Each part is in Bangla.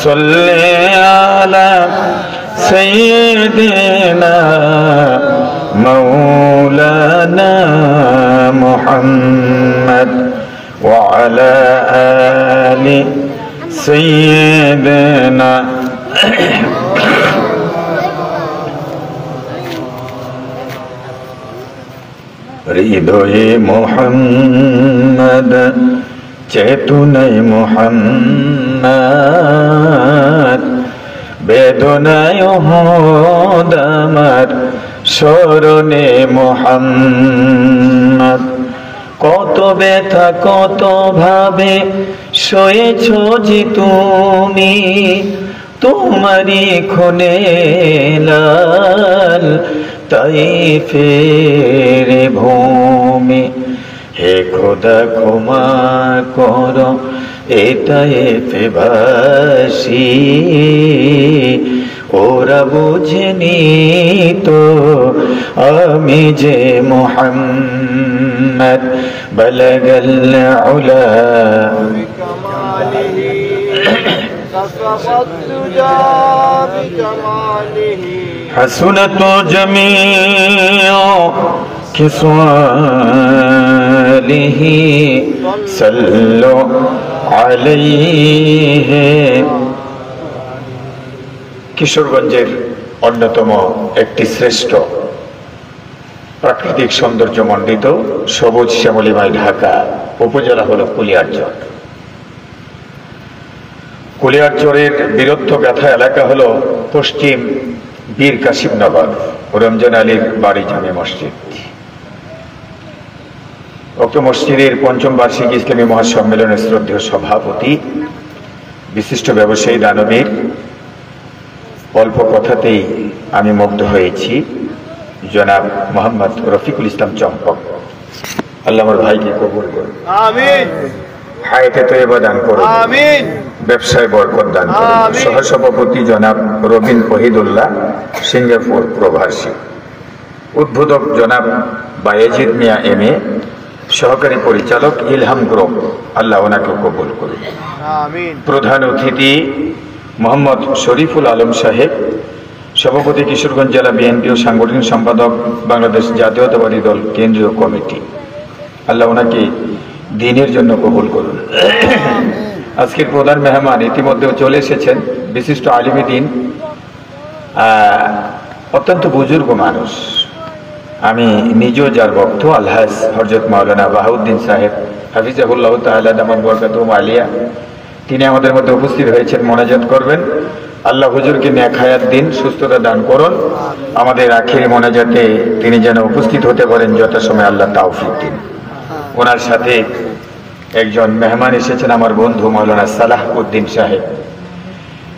সাল্লি আলা সাইয়্যিদিনা মাওলানা মুহাম্মদ ওয়া আলা আলি সাইয়্যিদিনা হৃদয়ে মুহাম্মদ চেতনায় মুহাম্মদ বেদনায় ওহদ আমার স্মরণে মুহাম্মদ কত ব্যথা কত ভাবে সয়েছ যে তুমি তোমারই খুনে লাল তাইফের ভূমি হে খোদা ক্ষমা করো এ তাইফবাসী ওরা বুঝেনি তো আমি যে মুহাম্মদ বলগল উলা حسنت جميع خصاله صلوا عليه কিশোরগঞ্জের অন্যতম একটি শ্রেষ্ঠ প্রাকৃতিক সৌন্দর্য মণ্ডিত সবুজ শ্যামলিময় ঢাকা উপজেলা হল কুলিয়ারচর। কুলিয়ারচরের বীরত্ব গাথা এলাকা হল পশ্চিম বীর কাশিমনগর রমজান আলীর বাড়ি জামে মসজিদ। উক্ত মসজিদের পঞ্চম বার্ষিক ইসলামী মহাসম্মেলনের শ্রদ্ধেয় সভাপতি বিশিষ্ট ব্যবসায়ী দানবীর, অল্প কথাতেই আমি মুগ্ধ হয়েছি, জনাব মোহাম্মদ রফিকুল ইসলাম চম্পক। আল্লাহ আমার ভাইকে কবুল করুন, আমিন। হায়াতে তয়্যিবা দান করুন, আমিন। ব্যবসায় বরকত দান করুন। সহসভাপতি জনাব রবিন ওহিদুল্লাহ, সিঙ্গাপুর প্রবাসী। উদ্বোধক জনাব বায়েজিদ মিয়া এম.এ, সহকারী পরিচালক ইলহাম গ্রুপ, আল্লাহ ওনাকে কবুল করুন, আমিন। প্রধান অতিথি মোহাম্মদ শরীফুল আলম সাহেব, সভাপতি কিশোরগঞ্জ জেলা বিএনপি ও সাংগঠনিক সম্পাদক বাংলাদেশ জাতীয়তাবাদী দল কেন্দ্রীয় কমিটি, আল্লাহ ওনাকে দিনের জন্য কবুল করুন। আজকের প্রধান মেহমান ইতিমধ্যেও চলে এসেছেন, বিশিষ্ট আলিমে দ্বীন, অত্যন্ত বুজুর্গ মানুষ। আমি নিজেও যার ভক্ত, আলহাজ হযরত মাওলানা বাহাউদ্দিন সাহেব হাফিজাহুল্লাহ তাআলা দামাত বরকাতুহু আলিয়া, তিনি আমাদের মধ্যে উপস্থিত হয়েছেন। মোনাজাত করবেন। আল্লাহ হুজুরকে নেক হায়াত দিন, সুস্থতা দান করুন। আমাদের আখিরি মোনাজাতে তিনি যেন উপস্থিত হতে পারেন যথাসময়ে, আল্লাহ তাওফিক দিন। ওনার সাথে একজন মেহমান এসেছেন, আমার বন্ধু মাওলানা সালাহ উদ্দিন সাহেব।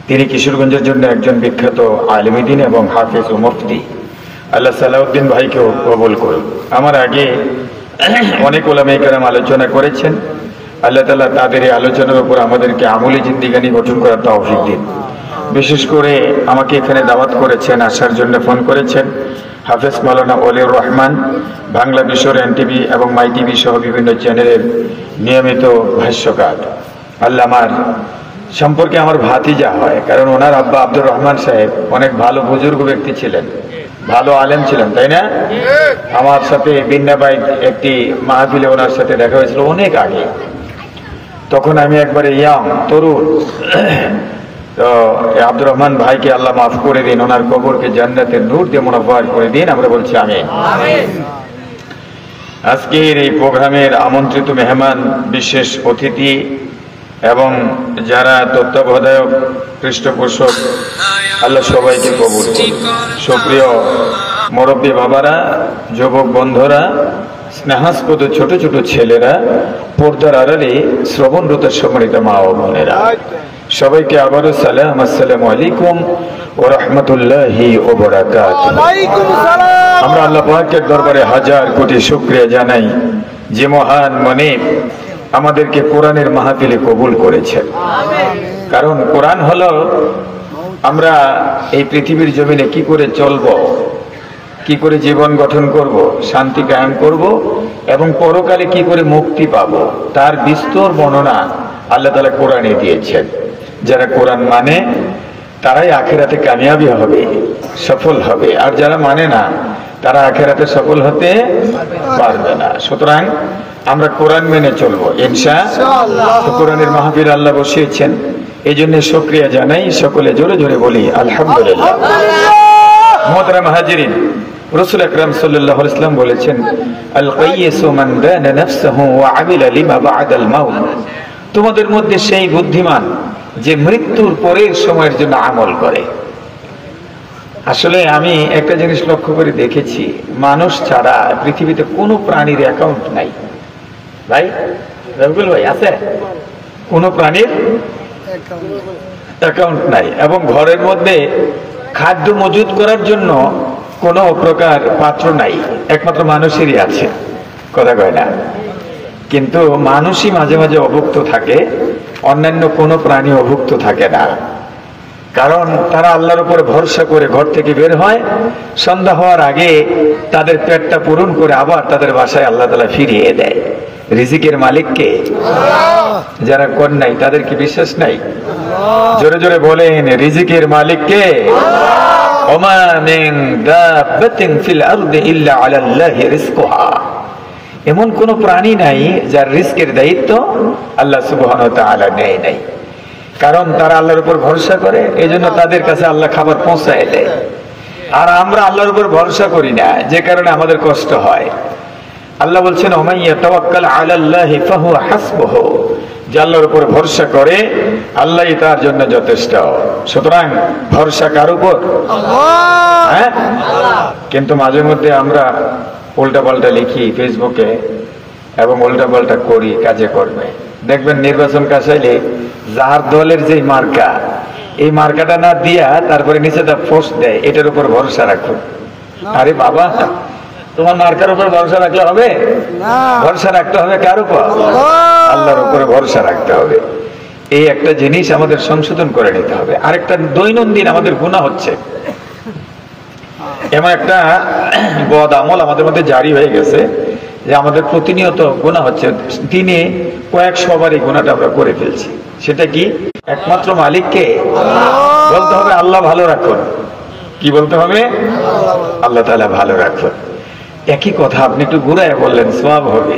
তিনি কিশোরগঞ্জের জন্য একজন বিখ্যাত আলিমে দ্বীন এবং হাফেজ ও মুফতি। আল্লাহ সালাউদ্দিন ভাইকেও কবুল করুন। আমার আগে অনেক ওলামায়ে কেরাম আলোচনা করেছেন, আল্লাহ তাআলা তাদের এই আলোচনার উপর আমাদেরকে আমলি জিন্দেগানি গঠন করার তৌফিক দিন। বিশেষ করে আমাকে এখানে দাওয়াত করেছেন, আসার জন্য ফোন করেছেন হাফেজ মাওলানা ওলিউর রহমান, বাংলা মিশর, এনটিভি এবং মাই টিভি সহ বিভিন্ন চ্যানেলের নিয়মিত ভাষ্যকার। আল্লাহ আমার সম্পর্কে আমার ভাতিজা হয়, কারণ ওনার আব্বা আব্দুর রহমান সাহেব অনেক ভালো বুজুর্গ ব্যক্তি ছিলেন, ভালো আলেম ছিলেন, তাই না? আমার সাথে বিন্নাবাই একটি মাহফিলে ওনার সাথে দেখা হয়েছিল অনেক আগে, তখন আমি একবারে ইয়াং তরুণ। তো আব্দুর রহমান ভাইকে আল্লাহ মাফ করে দিন, ওনার কবরকে জান্নাতের নূর দিয়ে মুনাফফার করে দিন, আমরা বলছি আমিন। আজকের এই প্রোগ্রামের আমন্ত্রিত মেহমান, বিশেষ অতিথি এবং যারা তত্ত্বাবধায়ক, পৃষ্ঠপোষক, আল্লাহ সবাইকে কবুল করুন। সুপ্রিয় মুরব্বী বাবারা, যুবক বন্ধুরা, স্নেহাস্পদ ছোট ছোট ছেলেরা, পর্দার আড়ালে শ্রবণরত সম্মানিত মা ও বোনেরা, সবাইকে আবারও সালাম, আসসালামু আলাইকুম ওয়া রাহমাতুল্লাহি ওয়া বারাকাতুহু। আমরা আল্লাহ পাকের দরবারে হাজার কোটি শুকরিয়া জানাই যে মহান মনিব আমাদেরকে কোরআনের মাহফিলে কবুল করেছেন। কারণ কোরআন হলো আমরা এই পৃথিবীর জমিনে কি করে চলব, কি করে জীবন গঠন করব, শান্তি কায়েম করব এবং পরকালে কি করে মুক্তি পাব, তার বিস্তর বর্ণনা আল্লাহ তাআলা কোরআনে দিয়েছেন। যারা কোরআন মানে তারাই আখেরাতে কামিয়াবি হবে, সফল হবে, আর যারা মানে না তারা আখেরাতে সফল হতে পারবে না। সুতরাং আমরা কোরআন মেনে চলবো ইনশাআল্লাহ। কোরআনের মাহফিল আল্লাহ বসিয়েছেন, এই জন্য শুকরিয়া জানাই, সকলে জোরে জোরে বলি আলহামদুলিল্লাহ। মুহতারাম হাজিরিন, রাসূল আকরাম সাল্লাল্লাহু আলাইহি ওয়াসাল্লাম বলেছেন, আল কাইয়িসু মান দানা নাফসাহু ওয়া আমিলা লিমা বা'দাল মাউত। তোমাদের মধ্যে সেই বুদ্ধিমান যে মৃত্যুর পরের সময়ের জন্য আমল করে। আসলে আমি একটা জিনিস লক্ষ্য করে দেখেছি, মানুষ ছাড়া পৃথিবীতে কোনো প্রাণীর অ্যাকাউন্ট নাই। ভাই রবিকুল ভাই, আছে? কোনো প্রাণীর অ্যাকাউন্ট নাই, এবং ঘরের মধ্যে খাদ্য মজুত করার জন্য কোনো প্রকার পাত্র নাই, একমাত্র মানুষেরই আছে। কথা কয় না? কিন্তু মানুষই মাঝে মাঝে অভুক্ত থাকে, অন্যান্য কোনো প্রাণী অভুক্ত থাকে না। কারণ তারা আল্লাহর উপরে ভরসা করে ঘর থেকে বের হয়, সন্ধ্যা হওয়ার আগে তাদের পেটটা পূরণ করে আবার তাদের বাসায় আল্লাহ তাআলা ফিরিয়ে দেয়। রিজিকের মালিককে যারা কোন নাই তাদের কি বিশ্বাস নাই? জোরে জোরে বলেন, রিজিকের মালিককে। ওমা মিন দাব্বাতিন ফিল আরদি ইল্লা আলাল্লাহি রিজকুহা। এমন কোন প্রাণী নাই যার রিজকের দায়িত্ব আল্লাহ সুবহানাহু ওয়া তাআলা নেয় নাই। কারণ তারা আল্লাহর উপর ভরসা করে, এজন্য তাদের কাছে আল্লাহ খাবার পৌঁছায় দেয়। আর আমরা আল্লাহর উপর ভরসা করি না, যে কারণে আমাদের কষ্ট হয়। আল্লাহ বলছেন, ওমান ইয়াতাওয়াক্কাল আলাল্লাহি ফাহুয়া হাসবুহু। যে আল্লাহর উপর ভরসা করে আল্লাহই তার জন্য যথেষ্ট। সুতরাং ভরসা কার উপর? আল্লাহ। হ্যাঁ, কিন্তু মাঝে মধ্যে আমরা উল্টাপাল্টা লিখি ফেসবুকে এবং উল্টাপাল্টা করি কাজে কর্মে। দেখবেন নির্বাচন কাছাইলে যার দলের যে মার্কা, এই মার্কাটা না দিয়া তারপরে নিচে তা পোস্ট দেয়, এটার উপর ভরসা রাখুন। আরে বাবা, তোমার মার্কার উপর ভরসা রাখলে হবে না, ভরসা রাখতে হবে কার উপর? আল্লাহর উপরে ভরসা রাখতে হবে। এই একটা জিনিস আমাদের সংশোধন করে নিতে হবে। আরেকটা, দৈনন্দিন আমাদের গুনাহ হচ্ছে, এমন একটা বদ আমল আমাদের মধ্যে জারি হয়ে গেছে যে আমাদের প্রতিনিয়ত গুনাহ হচ্ছে। দিনে কয়েকশো বার এই গুনাহটা আমরা করে ফেলছি। সেটা কি? একমাত্র মালিককে বলতে হবে আল্লাহ ভালো রাখুন। কি বলতে হবে? আল্লাহ তাআলা ভালো রাখুন। একই কথা আপনি একটু ঘুরায় বললেন, সওয়াব হবে,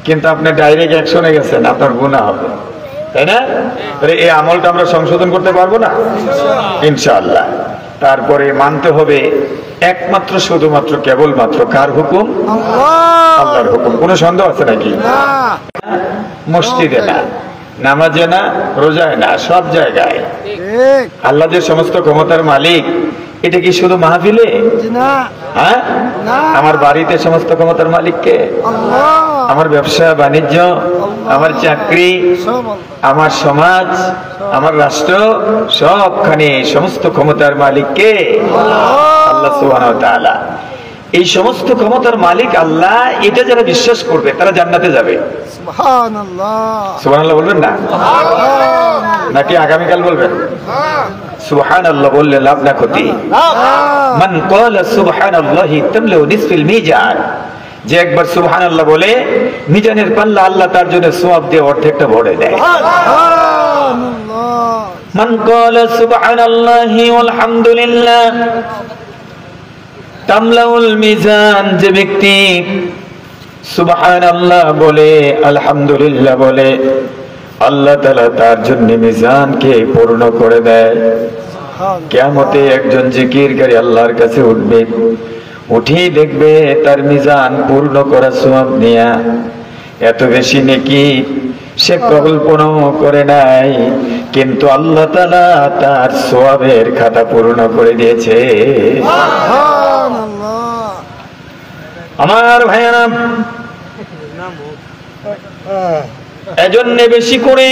কিন্তু আপনি ডাইরেক্ট অ্যাকশনে গেছেন, আপনার গুনাহ হবে, তাই না? এই আমলটা আমরা সংশোধন করতে পারবো না ইনশাআল্লাহ। তারপরে মানতে হবে একমাত্র শুধুমাত্র কেবলমাত্র কার হুকুম? আল্লাহর হুকুম। কোনো সন্দেহ আছে নাকি? মসজিদে না, নামাজে না, রোজায় না, সব জায়গায় আল্লাহ যে সমস্ত ক্ষমতার মালিক, এটা কি শুধু মাহফিলে? হ্যাঁ, আমার বাড়িতে সমস্ত ক্ষমতার মালিককে, আমার ব্যবসা বাণিজ্য, আমার চাকরি, আমার সমাজ, আমার রাষ্ট্র, সবখানে সমস্ত ক্ষমতার মালিককে আল্লাহ সুবহানাহু ওয়া তাআলা। এই সমস্ত ক্ষমতার মালিক আল্লাহ, এটা যারা বিশ্বাস করবে তারা জান্নাতে যাবে। সুবহানাল্লাহ। সুবহানাল্লাহ বলবেন না? নাকি আগামীকাল বলবেন? সুবহানাল্লাহ বললে লাভ না ক্ষতি? মান ক্বালা সুবহানাল্লাহি তামলাউ নিসফিল মিজান। যে একবার সুবহানাল্লাহ বলে মিজানের পাল্লা আল্লাহ তার জন্য সওয়াব দিয়ে অর্ধেকটা ভরে দেয়। সুবহানাল্লাহ। মান ক্বালা সুবহানাল্লাহি ওয়াল হামদুলিল্লাহ তামলাউল মিজান। যে ব্যক্তি সুবহানাল্লাহ বলে, আলহামদুলিল্লাহ বলে, আল্লাহ তাআলা তার জন্য মিজানকে পূর্ণ করে দেয়। কিয়ামতে একজন জিকিরকারী আল্লাহর কাছে উঠবে, উঠেই দেখবে তার মিজান পূর্ণ করা সওয়াব নিয়া এত বেশি নেকি সে কল্পনাও করে নাই, কিন্তু আল্লাহ তাআলা তার সওয়াবের খাতা পূর্ণ করে দিয়েছে। আমার ভাইয়েরা, এজন্য বেশি করে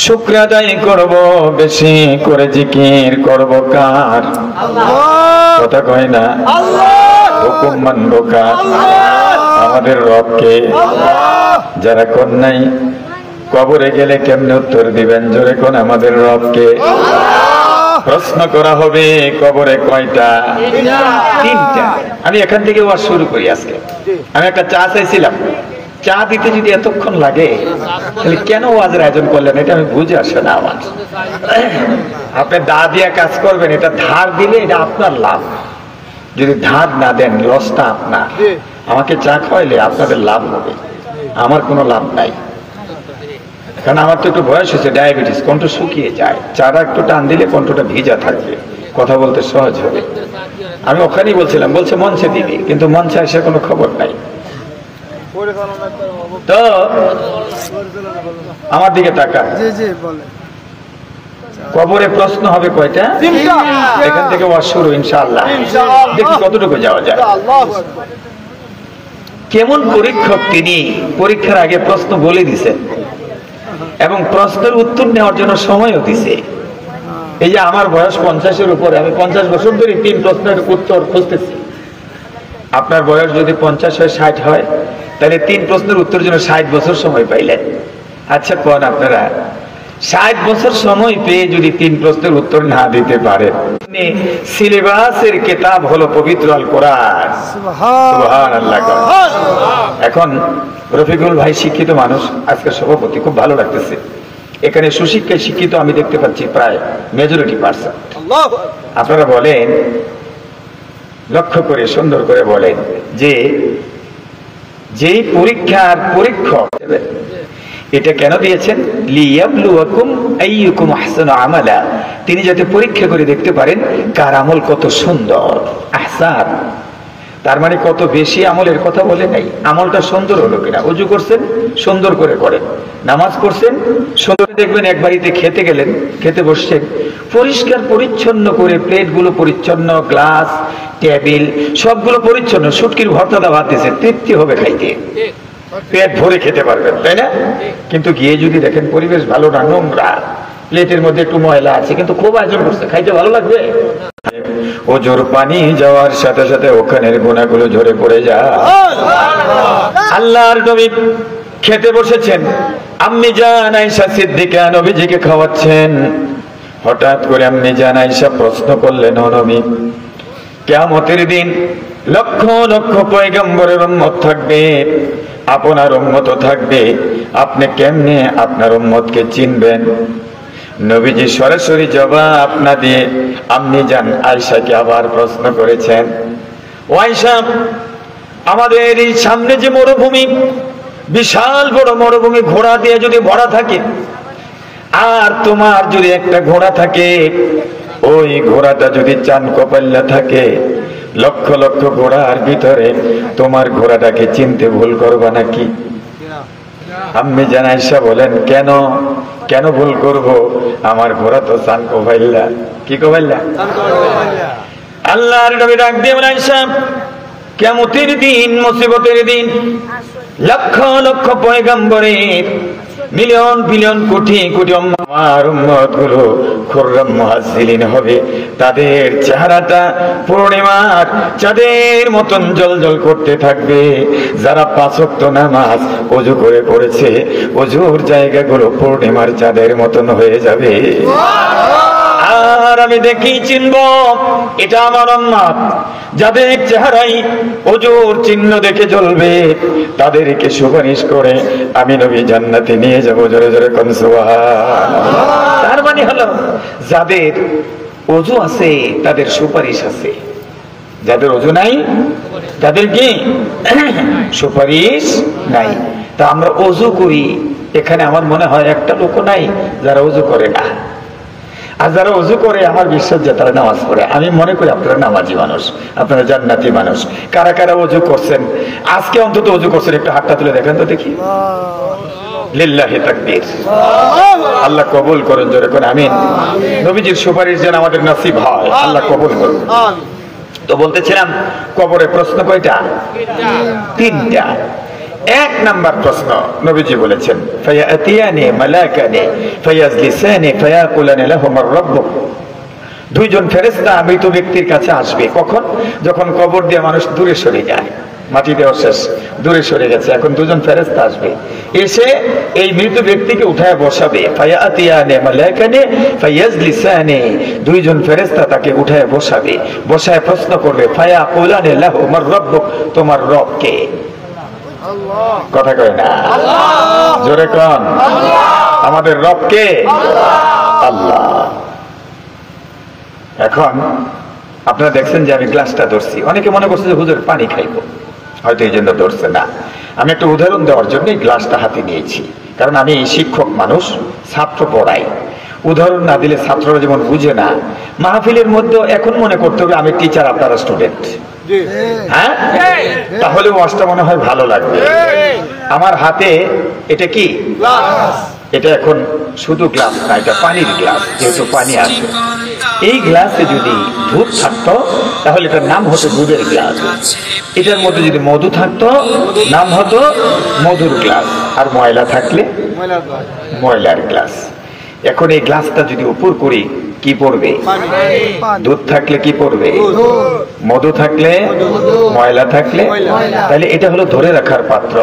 শুকর আদায় করব, বেশি করে জিকির করব কার? কথা কয় না? হুকুম মানব কার? আমাদের রবকে। যারা কোন নাই কবরে গেলে কেমনে উত্তর দিবেন? জোরে কোন আমাদের রবকে। প্রশ্ন করা হবে কবরে কয়টা? তিনটা। আমি এখান থেকে ওয়াজ শুরু করি আজকে। আমি একটা চা চাইছিলাম, চা দিতে যদি এতক্ষণ লাগে তাহলে কেন ওয়াজের আয়োজন করলেন, এটা আমি বুঝে আসে না আমার। আপনি দা দিয়ে কাজ করবেন, এটা ধার দিলে এটা আপনার লাভ, যদি ধার না দেন লসটা আপনার। আমাকে চা খাওয়াইলে আপনাদের লাভ হবে, আমার কোনো লাভ নাই, কারণ আমার তো একটু বয়স হয়েছে, ডায়াবেটিস, কণ্ঠ শুকিয়ে যায়। চাটা একটু টান দিলে কণ্ঠটা ভিজা থাকবে, কথা বলতে সহজ হবে। আমি ওখানেই বলছিলাম, বলছে মঞ্চে দিবি, কিন্তু মঞ্চে এসে কোনো খবর নাই। তো আমার দিকে টাকা, কবরে প্রশ্ন হবে কয়টা? এখান থেকে ওয়াজ শুরু ইনশাআল্লাহ, দেখি কতটুকু যাওয়া যায়। কেমন পরীক্ষক তিনি, পরীক্ষার আগে প্রশ্ন বলে দিছেন এবং প্রশ্নের উত্তর নেওয়ার জন্য সময়ও দিছে। এই যে আমার বয়স 50-এর উপরে, আমি 50 বছর ধরে 3 প্রশ্নের উত্তর খুঁজতেছি। আপনার বয়স যদি 50 হয়, 60 হয়, তাহলে 3 প্রশ্নের উত্তরের জন্য 60 বছর সময় পাইলেন। আচ্ছা কোন আপনারা 60 বছর সময় পেয়ে যদি 3 প্রশ্নের উত্তর না দিতে পারেন? সিলেবাসের কিতাব হলো পবিত্র আল কোরআন। সুবহানাল্লাহ। এখন রফিকুল ভাই শিক্ষিত মানুষ, আজকে সভাপতি, খুব ভালো লাগতেছে। এখানে সুশিক্ষায় শিক্ষিত আমি দেখতে পাচ্ছি প্রায় মেজরিটি%। আপনারা বলেন, লক্ষ্য করে সুন্দর করে বলেন যে যেই পরীক্ষার পরীক্ষক এটা কেন দিয়েছেন? লিয়াবলুয়াকুম আইয়ুকুম আহসানু আমালা, তিনি যাতে পরীক্ষা করে দেখতে পারেন কার আমল কত সুন্দর। আহসান তার মানে কত বেশি আমলের কথা বলে নাই, আমলটা সুন্দর হলো কিনা। ওযু করছেন, সুন্দর করে করেন। নামাজ পড়ছেন, সুন্দর। দেখবেন এক বাড়িতে খেতে গেলেন, খেতে বসছেন, পরিষ্কার পরিচ্ছন্ন করে প্লেটগুলো পরিচ্ছন্ন, গ্লাস টেবিল সবগুলো পরিচ্ছন্ন, শুটকির ভর্তাটা ভাত দিয়েছে, তৃপ্তি হবে খাইতে, পেট ভরে খেতে পারবেন, তাই না? কিন্তু গিয়ে যদি দেখেন পরিবেশ ভালো না, নোংরা, প্লেটের মধ্যে একটু ময়লা আছে, কিন্তু খুব আয়োজন করছে, খাইতে ভালো লাগবে? ওজোর পানি যাওয়ার সাথে সাথে ওখানের গুনাহগুলো ঝরে পড়ে যায়। আল্লাহর নবী খেতে বসেছেন, আম্মি জান আয়েশা সিদ্দিকা নবীজিকে খাওয়াচ্ছেন। হঠাৎ করে আম্মি জান আয়েশা প্রশ্ন করলেন, ও নবী, কিয়ামতের দিন লক্ষ লক্ষ পয়গম্বরের উম্মত থাকবে, আপনার উম্মতও থাকবে, আপনি কেমনে আপনার উম্মতকে চিনবেন? নবীজি সরাসরি জবাব না দিয়ে আম্মি জান আয়েশাকে আবার প্রশ্ন করেছেন, ও আয়েশা, আমাদের এই সামনে যে মরুভূমি, বিশাল বড় মরুভূমি ঘোড়া দিয়ে যদি ভরা থাকে, আর তোমার যদি একটা ঘোড়া থাকে, ওই ঘোড়াটা যদি চান কপাল্লা থাকে, লক্ষ লক্ষ ঘোড়ার ভিতরে তোমার ঘোড়াটাকে চিনতে ভুল করবা নাকি? আম্মি জান আয়েশা বলেন, কেন কেন ভুল করব? আমার ঘোড়া তো চান কপাল্লা। কি কপাল্লা? আল্লাহর নবী ডাক দিয়ে বলেন, আয়েশা, কিয়ামতের দিন, মুসিবতের দিন, লক্ষ লক্ষ পয়গম্বরের, মিলিয়ন বিলিয়ন কোটি কোটি আমার উম্মত গুলো খুররাম মুহাজ্জিলিন হবে, তাদের চেহারাটা পূর্ণিমার চাঁদের মতন জ্বলজ্বল করতে থাকবে। যারা 5 ওয়াক্ত নামাজ ওযু করে পড়েছে, ওযুর জায়গাগুলো পূর্ণিমার চাঁদের মতন হয়ে যাবে। আর আমি দেখি চিনব, এটা আমার উম্মত, যাদের চেহারাই ওযুর চিহ্ন দেখে জ্বলবে, তাদেরকে সুপারিশ করে আমি নবী জান্নাতে নিয়ে যাব। জোরে জোরে কোন সুবহানাল্লাহ। তার মানে হলো যাদের ওযু আছে তাদের সুপারিশ আছে, যাদের ওযু নাই তাদের কি সুপারিশ নাই। তা আমরা ওযু করি, এখানে আমার মনে হয় একটা লোক নাই যারা ওযু করে না। আর যারা ওযু করে আমার বিশ্বাস যে তারা নামাজ পড়ে। আমি মনে করি আপনারা নামাজি মানুষ, আপনারা জান্নাতি মানুষ। কারা কারা ওযু করছেন আজকে, অন্তত ওযু করছেন, একটু হাতটা তুলে দেখেন তো দেখি। লিল্লাহি তাকবীর। আল্লাহ কবুল করুন, জোরে করে আমিন। নবীজির সুপারিশ যেন আমাদের নসিব হয়, আল্লাহ কবুল করুন। তো বলতেছিলাম, কবরে প্রশ্ন কয়টা? 3টা। 1 নাম্বার প্রশ্ন নবীজি বলেছেন, ফায়াতিয়ানি মালাকানি ফায়াজলিসানি ফায়াকুলানি লাহুমার রাব্বুক। 2 জন ফেরেশতা মৃত ব্যক্তির কাছে আসবে। কখন? যখন কবর দিয়ে মানুষ দূরে সরে যায়, মাটি দেওয়া শেষ, দূরে সরে গেছে, এখন 2 জন ফেরেশতা আসবে, এসে এই মৃত ব্যক্তিকে উঠায় বসাবে। ফায়াতিয়ানি মালাকানি ফায়াজলিসানি, 2 জন ফেরেশতা তাকে উঠায় বসাবে, বসায় প্রশ্ন করবে, ফায়াকুলানি লাহুমার রাব্বুক, তোমার রব কে? কথা কয় না, জোরে কন। আমাদের রব কে? আল্লাহ। এখন আপনারা দেখছেন যে আমি গ্লাসটা ধরছি, অনেকে মনে করছে যে হুজুর পানি খাইবো, হয়তো এই জন্য ধরছে না। আমি একটা উদাহরণ দেওয়ার জন্য এই গ্লাসটা হাতে নিয়েছি, কারণ আমি শিক্ষক মানুষ, ছাত্র পড়াই। উদাহরণ না দিলে ছাত্ররা যেমন বুঝে না। মাহফিলের মধ্যে এখন মনে করতে হবে আমি টিচার, আপনারা স্টুডেন্ট। হ্যাঁ, তাহলে ওয়াজটা মনে হয় ভালো লাগবে। আমার হাতে এটা কি? এটা এখন শুধু গ্লাস না, এটা পানির গ্লাস, যেহেতু পানি আছে। এই গ্লাসে যদি দুধ থাকতো তাহলে এটার নাম হতো দুধের গ্লাস। এটার মধ্যে যদি মধু থাকতো নাম হতো মধুর গ্লাস, আর ময়লা থাকলে ময়লার গ্লাস। এখন এই গ্লাসটা যদি উপর করি কি পড়বে? দুধ থাকলে কি পড়বে? মধু থাকলে, ময়লা থাকলে। তাহলে এটা হলো ধরে রাখার পাত্র,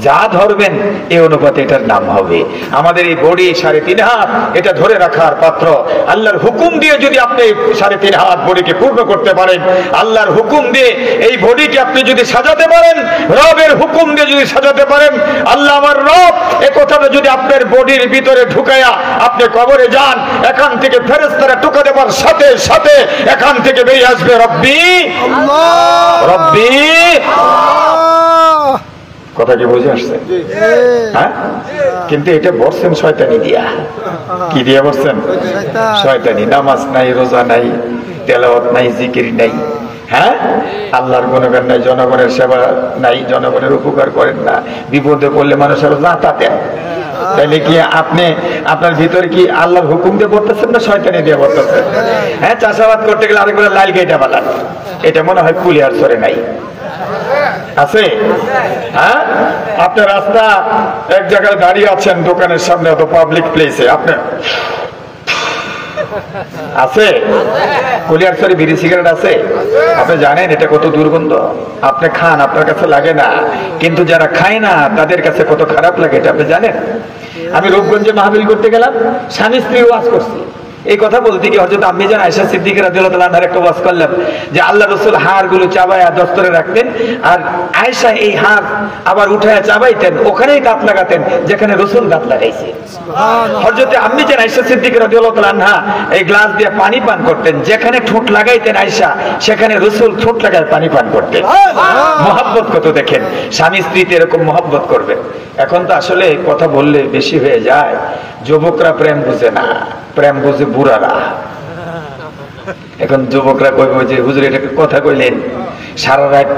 যা ধরবেন এই অনুপাতে এটার নাম হবে। আমাদের এই বডি 3.5 হাত, এটা ধরে রাখার পাত্র। আল্লাহর হুকুম দিয়ে যদি আপনি 3.5 হাত বডিকে পূর্ণ করতে পারেন, আল্লাহর হুকুম দিয়ে এই বডিকে আপনি যদি সাজাতে পারেন, রবের হুকুম দিয়ে যদি সাজাতে পারেন, আল্লাহ আমার রব এই কথাটা যদি আপনার বডির ভিতরে ঢুকায়া আপনি কবরে যান, এখান থেকে ফেরেশতারা টোকা দেবার সাথে সাথে এখান থেকে বেরিয়ে আসবে রব্বি আল্লাহ, রব্বি আল্লাহ। কথা কি বুঝে আসছে? হ্যাঁ, কিন্তু এটা বলছেন শয়তানি দিয়া। কি দিয়া বলছেন? শয়তানি। নামাজ নাই, রোজা নাই, তেলাওয়াত নাই, জিকির নাই, হ্যাঁ, আল্লাহর গুণগান নাই, জনগণের সেবা নাই, জনগণের উপকার করেন না, বিপদে পড়লে মানুষের জাঁতা দেন। তাইলে কি আপনি আপনার ভিতরে কি আল্লাহর হুকুম দিয়ে বলতেছেন না শয়তানি দিয়ে বলতেছেন? হ্যাঁ, চাষাবাদ করতে গেলে আরেকবার লাল গেটা বালান, এটা মনে হয় কুলিয়ার সরে নাই আছে। হ্যাঁ, আপনার রাস্তা এক জায়গায় দাঁড়িয়ে আছেন দোকানের সামনে, অত পাবলিক প্লেসে আপনার আছে কুলিয়ার সরে বিড়ি সিগারেট আছে। আপনি জানেন এটা কত দুর্গন্ধ? আপনি খান, আপনার কাছে লাগে না, কিন্তু যারা খায় না তাদের কাছে কত খারাপ লাগে এটা আপনি জানেন? আমি রূপগঞ্জে মাহফিল করতে গেলাম, স্বামী স্ত্রী ওয়াজ করছি। এই কথা বলতে গিয়ে হযরত আম্মি জান আয়েশা সিদ্দিকা রাদিয়াল্লাহু তাআলা আনহার একটা ওয়াজ করলাম যে আল্লাহ রাসূল হাড়গুলো চাবায়া দস্তরে রাখতেন, আর আয়েশা এই হাড় আবার উঠায়া চাবাইতেন, ওখানেই দাঁত লাগাতেন যেখানে রাসূল দাঁত লাগাইছে। সুবহানাল্লাহ। হযরত আম্মি জান আয়েশা সিদ্দিকা রাদিয়াল্লাহু তাআলা আনহা এই গ্লাস দিয়ে পানি পান করতেন, যেখানে ঠোঁট লাগাইতেন আয়েশা সেখানে রাসূল ঠোঁট লাগায় পানি পান করতেন। মহব্বত কত দেখেন, স্বামী স্ত্রীতে এরকম মহব্বত করবেন। এখন তো আসলে কথা বললে বেশি হয়ে যায়, যুবকরা প্রেম বুঝে না, প্রেম বুঝে বুড়ারা। এখন যুবকরা কইব যে হুজুর এটা কথা কইলেন সারা রাত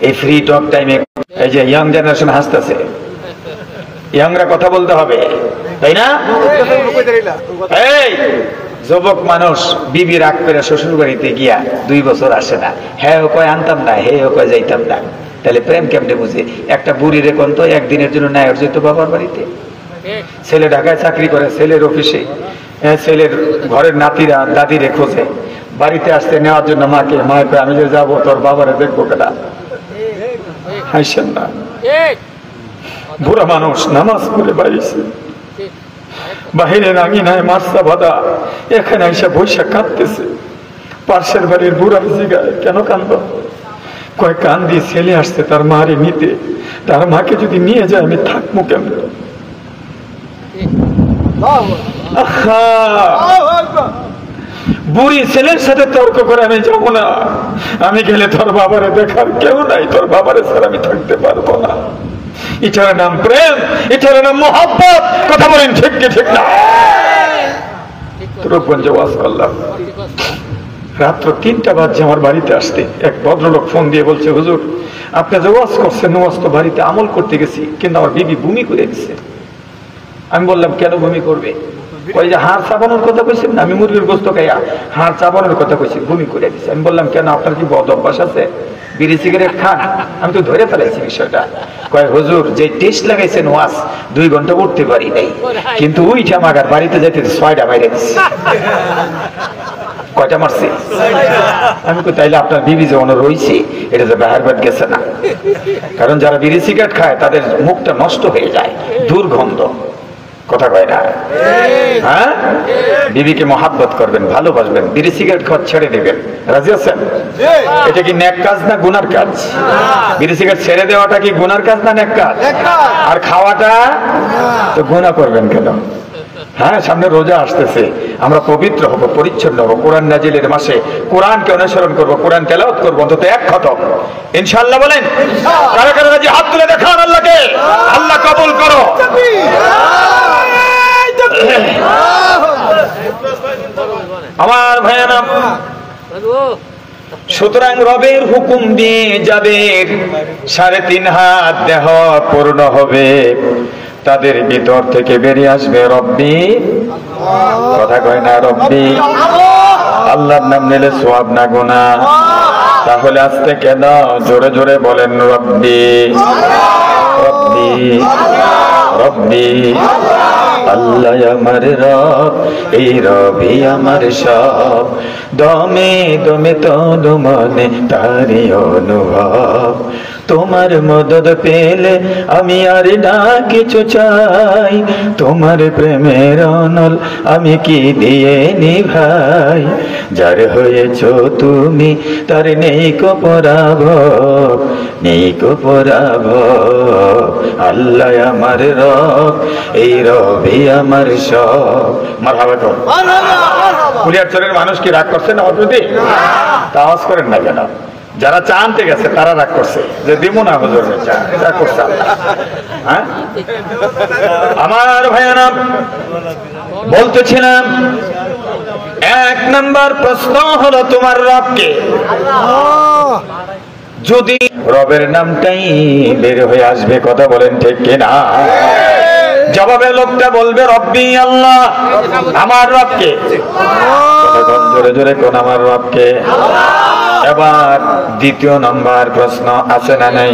এই ফ্রি টক টাইমে। এই যে ইয়াং জেনারেশন হাসতেছে, ইয়াংরা কথা বলতে হবে, তাই না? এই যুবক মানুষ বিবি রাগ করে শ্বশুর বাড়িতে গিয়া 2 বছর আসে না, হ্যাঁ ও কয় আনতাম না, হে ও কয় যাইতাম না। তাহলে প্রেম কেমনে বুঝে? একটা বুড়ি রে কোন তো একদিনের জন্য নেয় যেত বাবার বাড়িতে। ছেলে ঢাকায় চাকরি করে, ছেলের অফিসে, ছেলের ঘরের নাতিরা দাদিরে খোঁজে, বাড়িতে আসতে নেওয়ার জন্য মাকে, মায়ের কয় আমি যে যাবো তোর বাবারে দেখবো কেনা, হাসেন না। বুড়া মানুষ নামাজ পড়ে বাড়িছে, বাহিরে নাগি নাই মাস্তা বাদা, এখানে এসে বৈশাখ কাঁদতেছে। পার্শ্বের বাড়ির বুড়া জিগায় কেন কান্দ? কয় কান্দি ছেলে আসছে তার মারে নিতে, তার মাকে যদি নিয়ে যায় আমি থাকবো কেমন? বুড়ি ছেলের সাথে তর্ক করে আমি যাবো না, আমি গেলে তোর বাবারে দেখার কেউ নাই, তোর বাবারে ছাড়া আমি থাকতে পারবো না। এটার নাম প্রেম, এটার নাম মোহাব্বত। কথা বলেন ঠিক কি ঠিক না? রূপগঞ্জে ওয়াজ করলাম, রাত্র 3টা বাজে আমার বাড়িতে আসতে এক ভদ্রলোক ফোন দিয়ে বলছে হুজুর আপনি যে ওয়াজ করছেন ওয়াজ তো বাড়িতে আমল করতে গেছি, কিন্তু আমার বিবি বমি করে দিচ্ছে। আমি বললাম কেন বমি করবে? ওই যে হাড় চাবানোর কথা কইছেন না, আমি মুরগির গোস্ত খাইয়া হাড় চাবানোর কথা কইছি, বমি করে দিচ্ছে। আমি বললাম কেন, আপনার কি বদ অভ্যাস আছে, বিড়ি সিগারেট খান? আমি তো ধরে ফেলাইছি বিষয়টা। কয় হুজুর যে টেস্ট লাগাইছেন ওয়াজ 2 ঘন্টা উঠতে পারি নাই, কিন্তু ওইটা মাগার বাড়িতে যাইতে 6টা বাইরে দিচ্ছে। কয়টা মারছি? আমি কই তাইলে আপনার বিবি যে অন রয়েছে এটা যে বাহার বাদ গেছে না, কারণ যারা বিড়ি সিগারেট খায় তাদের মুখটা নষ্ট হয়ে যায়, দুর্গন্ধ। কথা কয় না? হ্যাঁ, বিবিকে মহাব্বত করবেন, ভালোবাসবেন, বিড়ি সিগারেট খাওয়া ছেড়ে দেবেন, রাজি আছেন? এটা কি নেক কাজ না গুনার কাজ? বিড়ি সিগারেট ছেড়ে দেওয়াটা কি গুনার কাজ না নেক কাজ? আর খাওয়াটা তো গুনাহ করবেন কেন? হ্যাঁ, সামনে রোজা আসতেছে, আমরা পবিত্র হব, পরিচ্ছন্ন হব, কোরআন নাজিলের মাসে কোরআনকে অনুসরণ করব, কোরআন তেলাওয়াত করব, অন্তত এক খতম ইনশাআল্লাহ বলেন। কারা কারা রাজি হাত তুলে দেখান আল্লাহকে, আল্লাহ কবুল করো। আমার ভাইয়েরা, সুতরাং রবের হুকুম দিয়ে যাদের 3.5 হাত দেহ পূর্ণ হবে, তাদের ভিতর থেকে বেরিয়ে আসবে রব্বি, কথা কয় না রব্বি, আল্লাহর নাম নিলে সওয়াব না গুনাহ? তাহলে আজকে কেন জোরে জোরে বলেন রব্বি রব্বি রব্বি। আল্লাহ আমার রব, এই রবি আমার সব, দমে দমে তন মনে তারি অনুভব। তোমার মদদ পেলে আমি আর না কিছু চাই, তোমার প্রেমের অনল আমি কি দিয়ে নিভাই। যার হয়েছ তুমি তার নেই কো পরাভব, নেই কো পরাভব। আল্লাহ আমার রব, এই রবি আমার সব। মারহাবা কর। কুলিয়ারচরের মানুষ কি রাগ করছে না অদ্ভুতি? তা আওয়াজ করেন না কেন? যারা চা আনতে গেছে তারা রাগ করছে যে দিব না হুজুর, চা রাগ করছে। হ্যাঁ, আমার ভাইয়েরা, বলতেছিলাম 1 নম্বর প্রশ্ন হলো তোমার রবকে। যদি রবের নামটাই বের হয়ে আসবে, কথা বলেন ঠিক কিনা? জবাবে লোকটা বলবে রব্বি আল্লাহ, আমার রবকে। জোরে জোরে কোন আমার রবকে? এবার 2 নম্বর প্রশ্ন আছে না নাই?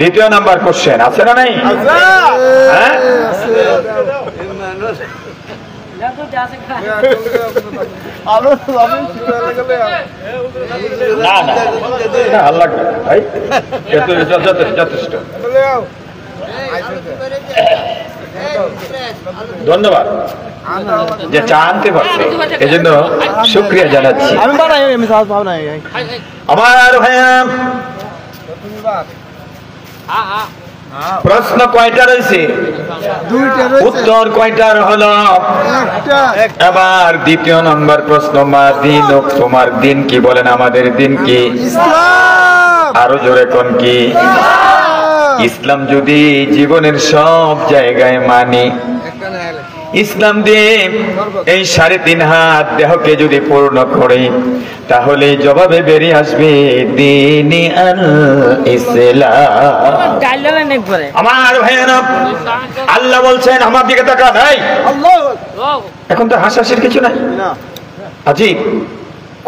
দ্বিতীয় নাম্বার কোশ্চেন আছে না নাই? হ্যাঁ, না না আল্লাহ ভাই যথেষ্ট, ধন্যবাদ যে চা আনতে পারছে, এই জন্য শুকরিয়া জানাচ্ছি। আমার ভাইয়া, প্রশ্ন কয়টা রয়েছে? উত্তর কয়টার হলো? এবার 2 নম্বর প্রশ্ন, মা দিন, তোমার দিন কি? বলেন আমাদের দিন কি? আরো জোরে কোন কি? ইসলাম যদি জীবনের সব জায়গায় মানি, ইসলাম দিয়ে এই 3.5 হাত দেহকে যদি পূর্ণ করে, তাহলে জবাবে বেরিয়ে আসবে দ্বীনি আল ইসলাম। আমার ভাইয়েরা, আল্লাহ বলছেন, আমার দিকে তাকা নাই, এখন তো হাসাহাসির কিছু নাই। আজিব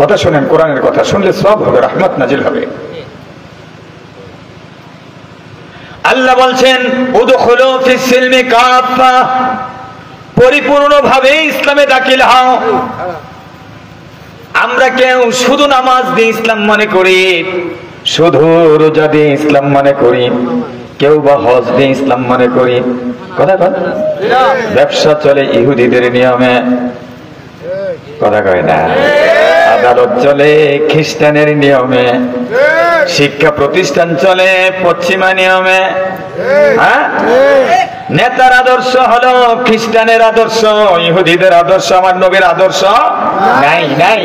কথা শোনেন, কোরআনের কথা শুনলে সব হবে, রহমত নাজিল হবে। আল্লাহ বলছেন উদখুলু ফিস সিলমি কাফা, পরিপূর্ণভাবে ইসলামে দাখিল হও। আমরা কেউ শুধু নামাজ দিয়ে ইসলাম মনে করি, শুধু রোজা দিয়ে ইসলাম মনে করি, কেউ বা হজ দিয়ে ইসলাম মনে করি, কথা কয়। ব্যবসা চলে ইহুদিদের নিয়মে, কথা কয় না। আদালত চলে খ্রিস্টানের নিয়মে, শিক্ষা প্রতিষ্ঠান চলে পশ্চিমা নিয়মে। হ্যাঁ, নেতার আদর্শ হলো খ্রিস্টানের আদর্শ, ইহুদিদের আদর্শ, আমার নবীর আদর্শ নাই নাই।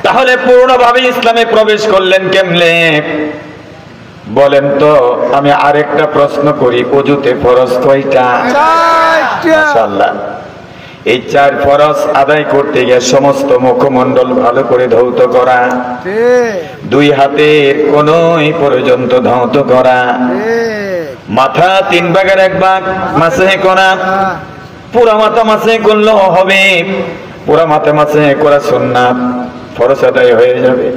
তাহলে পূর্ণভাবে ইসলামে প্রবেশ করলেন কেমনে বলেন তো? আমি আরেকটা প্রশ্ন করি, ওযুতে ফরজ কয়টা? মাশাআল্লাহ, এই 4 ফরজ আদায় করতে গিয়ে সমস্ত মুখমণ্ডল ভালো করে ধৌত করা, 2 হাতের কোনই পর্যন্ত ধৌত করা, মাথা 3 ভাগের 1 ভাগ মাসে করা, পুরা মাথা মাসে করলেও হবে, পুরা মাথা মাসে করা সুন্নাত, ফরজ আদায় হয়ে যাবে।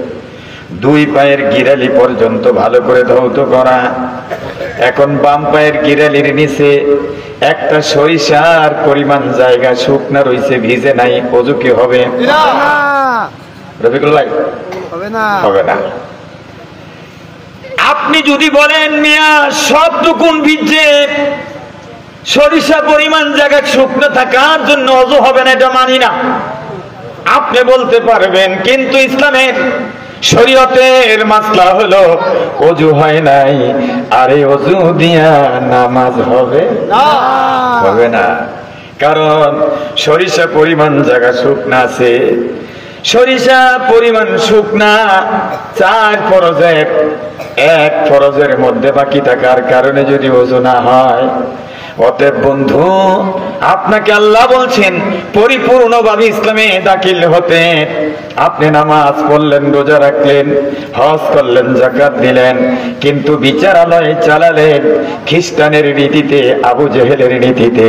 2 পায়ের গিরালি পর্যন্ত ভালো করে ধৌত করা। এখন বাম পায়ের গিরালির নিচে একটা সরিষার পরিমাণ জায়গা শুকনা রয়েছে, ভিজে নাই, ওযু কি হবে? রফিকুল ভাই হবে না। আপনি যদি বলেন মিয়া সবটুকুন ভিজে সরিষা পরিমাণ জায়গা শুকনো থাকার জন্য ওযু হবে না, এটা মানি না। আপনি বলতে পারবেন, কিন্তু ইসলামের শরীয়তের মাসলা হলো ওযু হয় নাই, আরে ওযু দিয়া নামাজ হবে না, হবে না। কারণ সরিষা পরিমাণ জায়গা শুকনা আছে, সরিষা পরিমাণ শুকনা 4 ফরজের 1 ফরজের মধ্যে বাকি থাকার কারণে যদি ওযু না হয়, অতএব বন্ধু আপনাকে আল্লাহ বলছেন পরিপূর্ণভাবে ইসলামে দাখিল হতে। আপনি নামাজ পড়লেন, রোজা রাখলেন, হজ করলেন, যাকাত দিলেন, কিন্তু বিচারালয় চালালেন খ্রিস্টানের নীতিতে, আবু জেহেলের নীতিতে,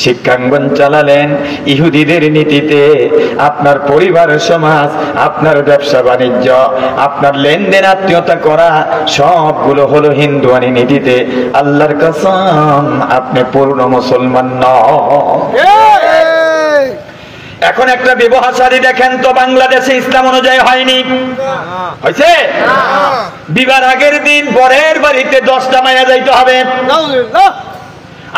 শিক্ষাঙ্গন চালালেন ইহুদিদের নীতিতে। আপনার পরিবার সমাজ, আপনার ব্যবসা বাণিজ্য, আপনার লেনদেন আত্মীয়তা করা সবগুলো হলো হিন্দুয়ানি নীতিতে। আল্লাহর কসম আপনি পূর্ণ মুসলমান নয়। এখন একটা বিবাহশাদী দেখেন তো বাংলাদেশে ইসলাম অনুযায়ী হয়নি, হয়েছে? বিবাহের আগের দিন বরের বাড়িতে 10টা মাইয়া যাইতে হবে,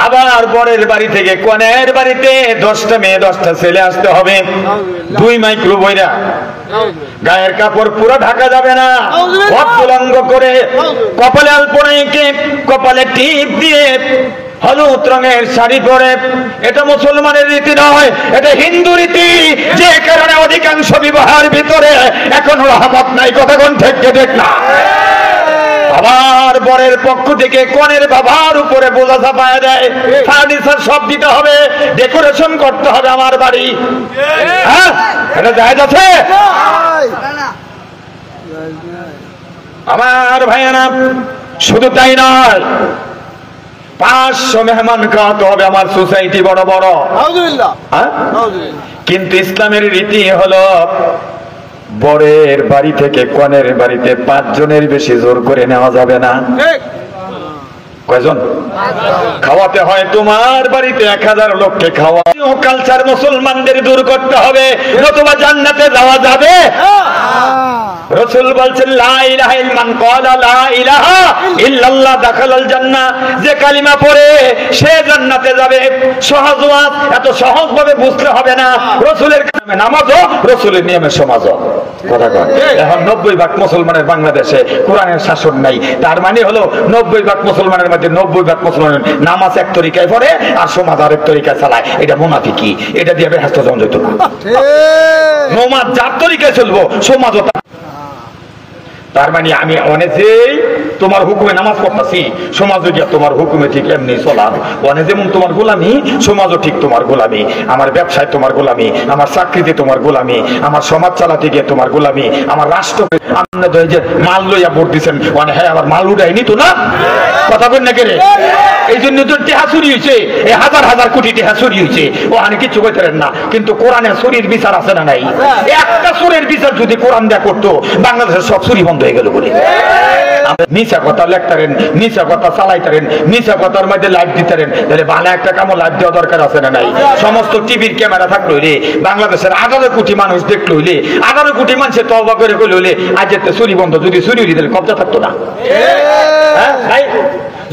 আবার বরের বাড়ি থেকে কনের বাড়িতে 10টা মেয়ে 10টা ছেলে আসতে হবে, 2 মাইক্রো বইরা, গায়ের কাপড় পুরো ঢাকা যাবে না, অর্ধলঙ্গ করে, কপালে আলপনা এঁকে, কপালে টিপ দিয়ে, হলুদ রঙের শাড়ি পরে। এটা মুসলমানের রীতি নয়, এটা হিন্দু রীতি, যে কারণে অধিকাংশ বিবাহের ভিতরে এখন রহমত নাই। কথা কোন থেকে ঠিক না? আবার বরের পক্ষ থেকে কনের বাবার উপরে বোঝা চাপায় দেয়, ফার্নিচার সব দিতে হবে, ডেকোরেশন করতে হবে আমার বাড়ি। হ্যাঁ, এটা জায়েজ আছে? আমার ভাইয়ানা, শুধু তাই নয়, 500 মেহমান খাওয়াতে হবে আমার সোসাইটি বড় বড়। কিন্তু ইসলামের রীতি হলো বরের বাড়ি থেকে কনের বাড়িতে 5 জনের বেশি জোর করে নেওয়া যাবে না। কয়জন খাওয়াতে হয়? তোমার বাড়িতে 1000 লোককে খাওয়া। কালচার মুসলমানদের দূর করতে হবে, নতুবা জান্নাতে যাওয়া যাবে? রাসূল বলছেন লা ইলাহা ইল্লাল্লাহ ক্বালা লা ইলাহা ইল্লাল্লাহ দাখালাল জান্নাহ, যে কালিমা পড়ে সে জান্নাতে যাবে। সহজ ওয়াজ, এত সহজভাবে বুঝতে হবে না। রাসূলের নামে নামাজও, রাসূলের নিয়মে সমাজও। কথা কয় এখন 90% মুসলমানের বাংলাদেশে কোরআনের শাসন নাই, তার মানে হলো 90% মুসলমানের মধ্যে 90% মুসলমান নামাজ এক তরিকায় পড়ে আর সমাজ আরেক তরিকায় চালায়। এটা মুনাফিকি, এটা দিয়ে বেহেশত যাওয়া যেত না। নমাজ যার তরিকায় চলবো, সমাজও। তার মানে আমি অনেকেই তোমার হুকুমে নামাজ পড়তেছি, সমাজও গিয়া তোমার হুকুমে ঠিক এমনি চলার। অনেক যেমন তোমার গোলামি, সমাজও ঠিক তোমার গোলামি। আমার ব্যবসায় তোমার গোলামি, আমার চাকরিতে তোমার গোলামি, আমার সমাজ চালাতে গিয়ে তোমার গোলামি, আমার রাষ্ট্র। আপনাদের যে মাল লইয়া ভোট দিচ্ছেন, মানে হ্যাঁ আবার মাল উঠায়নি তো না? কথা বল না কেন? এই জন্য তো টেহা চুরি হয়েছে, এই 1000 কোটি টেহা চুরি হয়েছে। ওখানে কিছু কইতেন না, কিন্তু কোরআনে চুরির বিচার আছে না নাই? একটা চোরের বিচার যদি কোরআন দেয়া করতো, বাংলাদেশের সব চুরি বন্ধ হয়ে গেল বলে। মিছা কথা লেখতারেন, মিছা কথা চালাইতারেন, মিছা কথার মধ্যে লাইভ দিতারেন, তাহলে ভালো একটা কামও লাইভ দেওয়া দরকার আছে না নাই? সমস্ত টিভির ক্যামেরা থাকলো হইলে, বাংলাদেশের 18 কোটি মানুষ দেখলো হইলে, 18 কোটি মানুষের তওবা করে কইল হইলে, আজ একটা চুরি বন্ধ। যদি চুরি হইলে তাহলে কবজা থাকতো না। হ্যাঁ,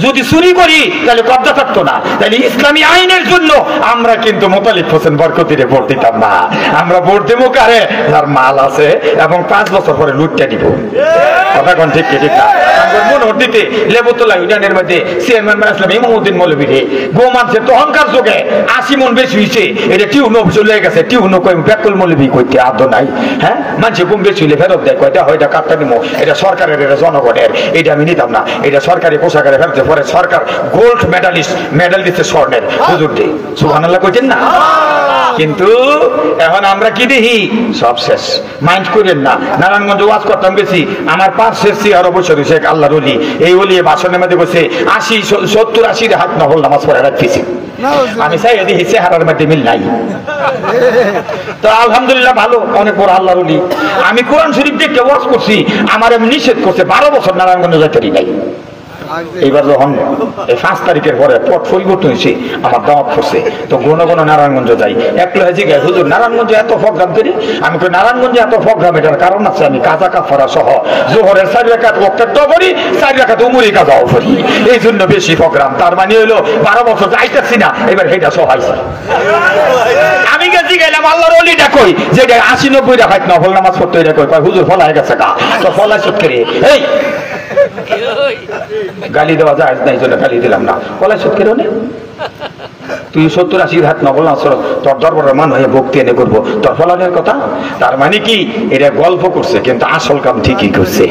যদি চুরি করি তাহলে কবজা থাকতো না। তাহলে ইসলামী আইনের জন্য আমরা কিন্তু মোতালিব হোসেন বরকতিরে ভোট দিতাম না। আমরা ভোট দেবো কারে? যার মাল আছে এবং 5 বছর পরে লুটটা দিব। কথা কোন ঠিক ঠিক না? মনোহর দিতে লেবুতলা ইউনিয়নের মধ্যে চেয়ারম্যান আসলাম ইমামউদ্দিন মৌলবীরে গো মানুষের তো অহংকার যোগে 80 মন বেশি হয়েছে। এটা টিউনো চলে গেছে, টিউনো কই বেকুল মৌলবী কইতে আদ নাই। হ্যাঁ, মানুষ কম বেশি হইলে ফেরত দেয়, কয়টা হয়টা কাটটা নিবো, এটা সরকারের, এটা জনগণের, এটা আমি নিতাম না। এটা সরকারি পোশাকের ফেরত পরে সরকার গোল্ড মেডাল দিচ্ছে স্বর্ণের, হুজুর দিয়ে সুবহানাল্লাহ কইতেন না? কিন্তু এখন আমরা কি দেখি? সব শেষ। মাইন্ড করেন না, নারায়ণগঞ্জ ওয়াজ করতাম গেছি, আমার পাশের চেয়ার অবসর শেখ আল্লাহর ওলি, এই ওলি ভাষণের মধ্যে বসে 80, 70, 80 হাত নহল নামাজ পড়ে রাখতেছি। আমি চাই দেখি চেহারার মধ্যে মিল নাই। তো আলহামদুলিল্লাহ ভালো, অনেক বড় আল্লাহর ওলি। আমি কোরআন শরীফ দেখে ওয়াজ করছি, আমার নিষেধ করছে 12 বছর নারায়ণগঞ্জ যাইতে নাই। এইবার যখন এই 5 তারিখের পরে পট পরিবর্তন হয়েছে আমার দাওয়াত করছে তো ঘন ঘন নারায়ণগঞ্জ যাই একলা হয়েছে গে হুজুর নারায়ণগঞ্জে এত প্রোগ্রাম করি আমি কই নারায়ণগঞ্জে এত প্রোগ্রাম এটার কারণ আছে আমি কাজা কাফারা সহ জোহরের 4 রাকাত ওয়াক্ত করি 4 রাকাত উমরি কাজাও করি এই জন্য বেশি প্রোগ্রাম তার মানে হইলো 12 বছর যাইতেছি না এবার হেটা সহাইছে আমি গেছি গেলাম আল্লাহর ওলিটা কই যে 80-90 রাকাত নফল নামাজ পড়তে এটা কই হুজুর ফলাই গেছে কা তো ফলাই সুদ করে এই গালি দেওয়া যায় নাই জন্য গালি দিলাম না ফলাই সুদ করে তুই 70-80 হাত নবল নাচ তোর দরবারের মান হয়ে ভক্তি এনে করবো তোর ফলানের কথা তার মানে কি এটা গল্প করছে কিন্তু আসল কাম ঠিকই করছে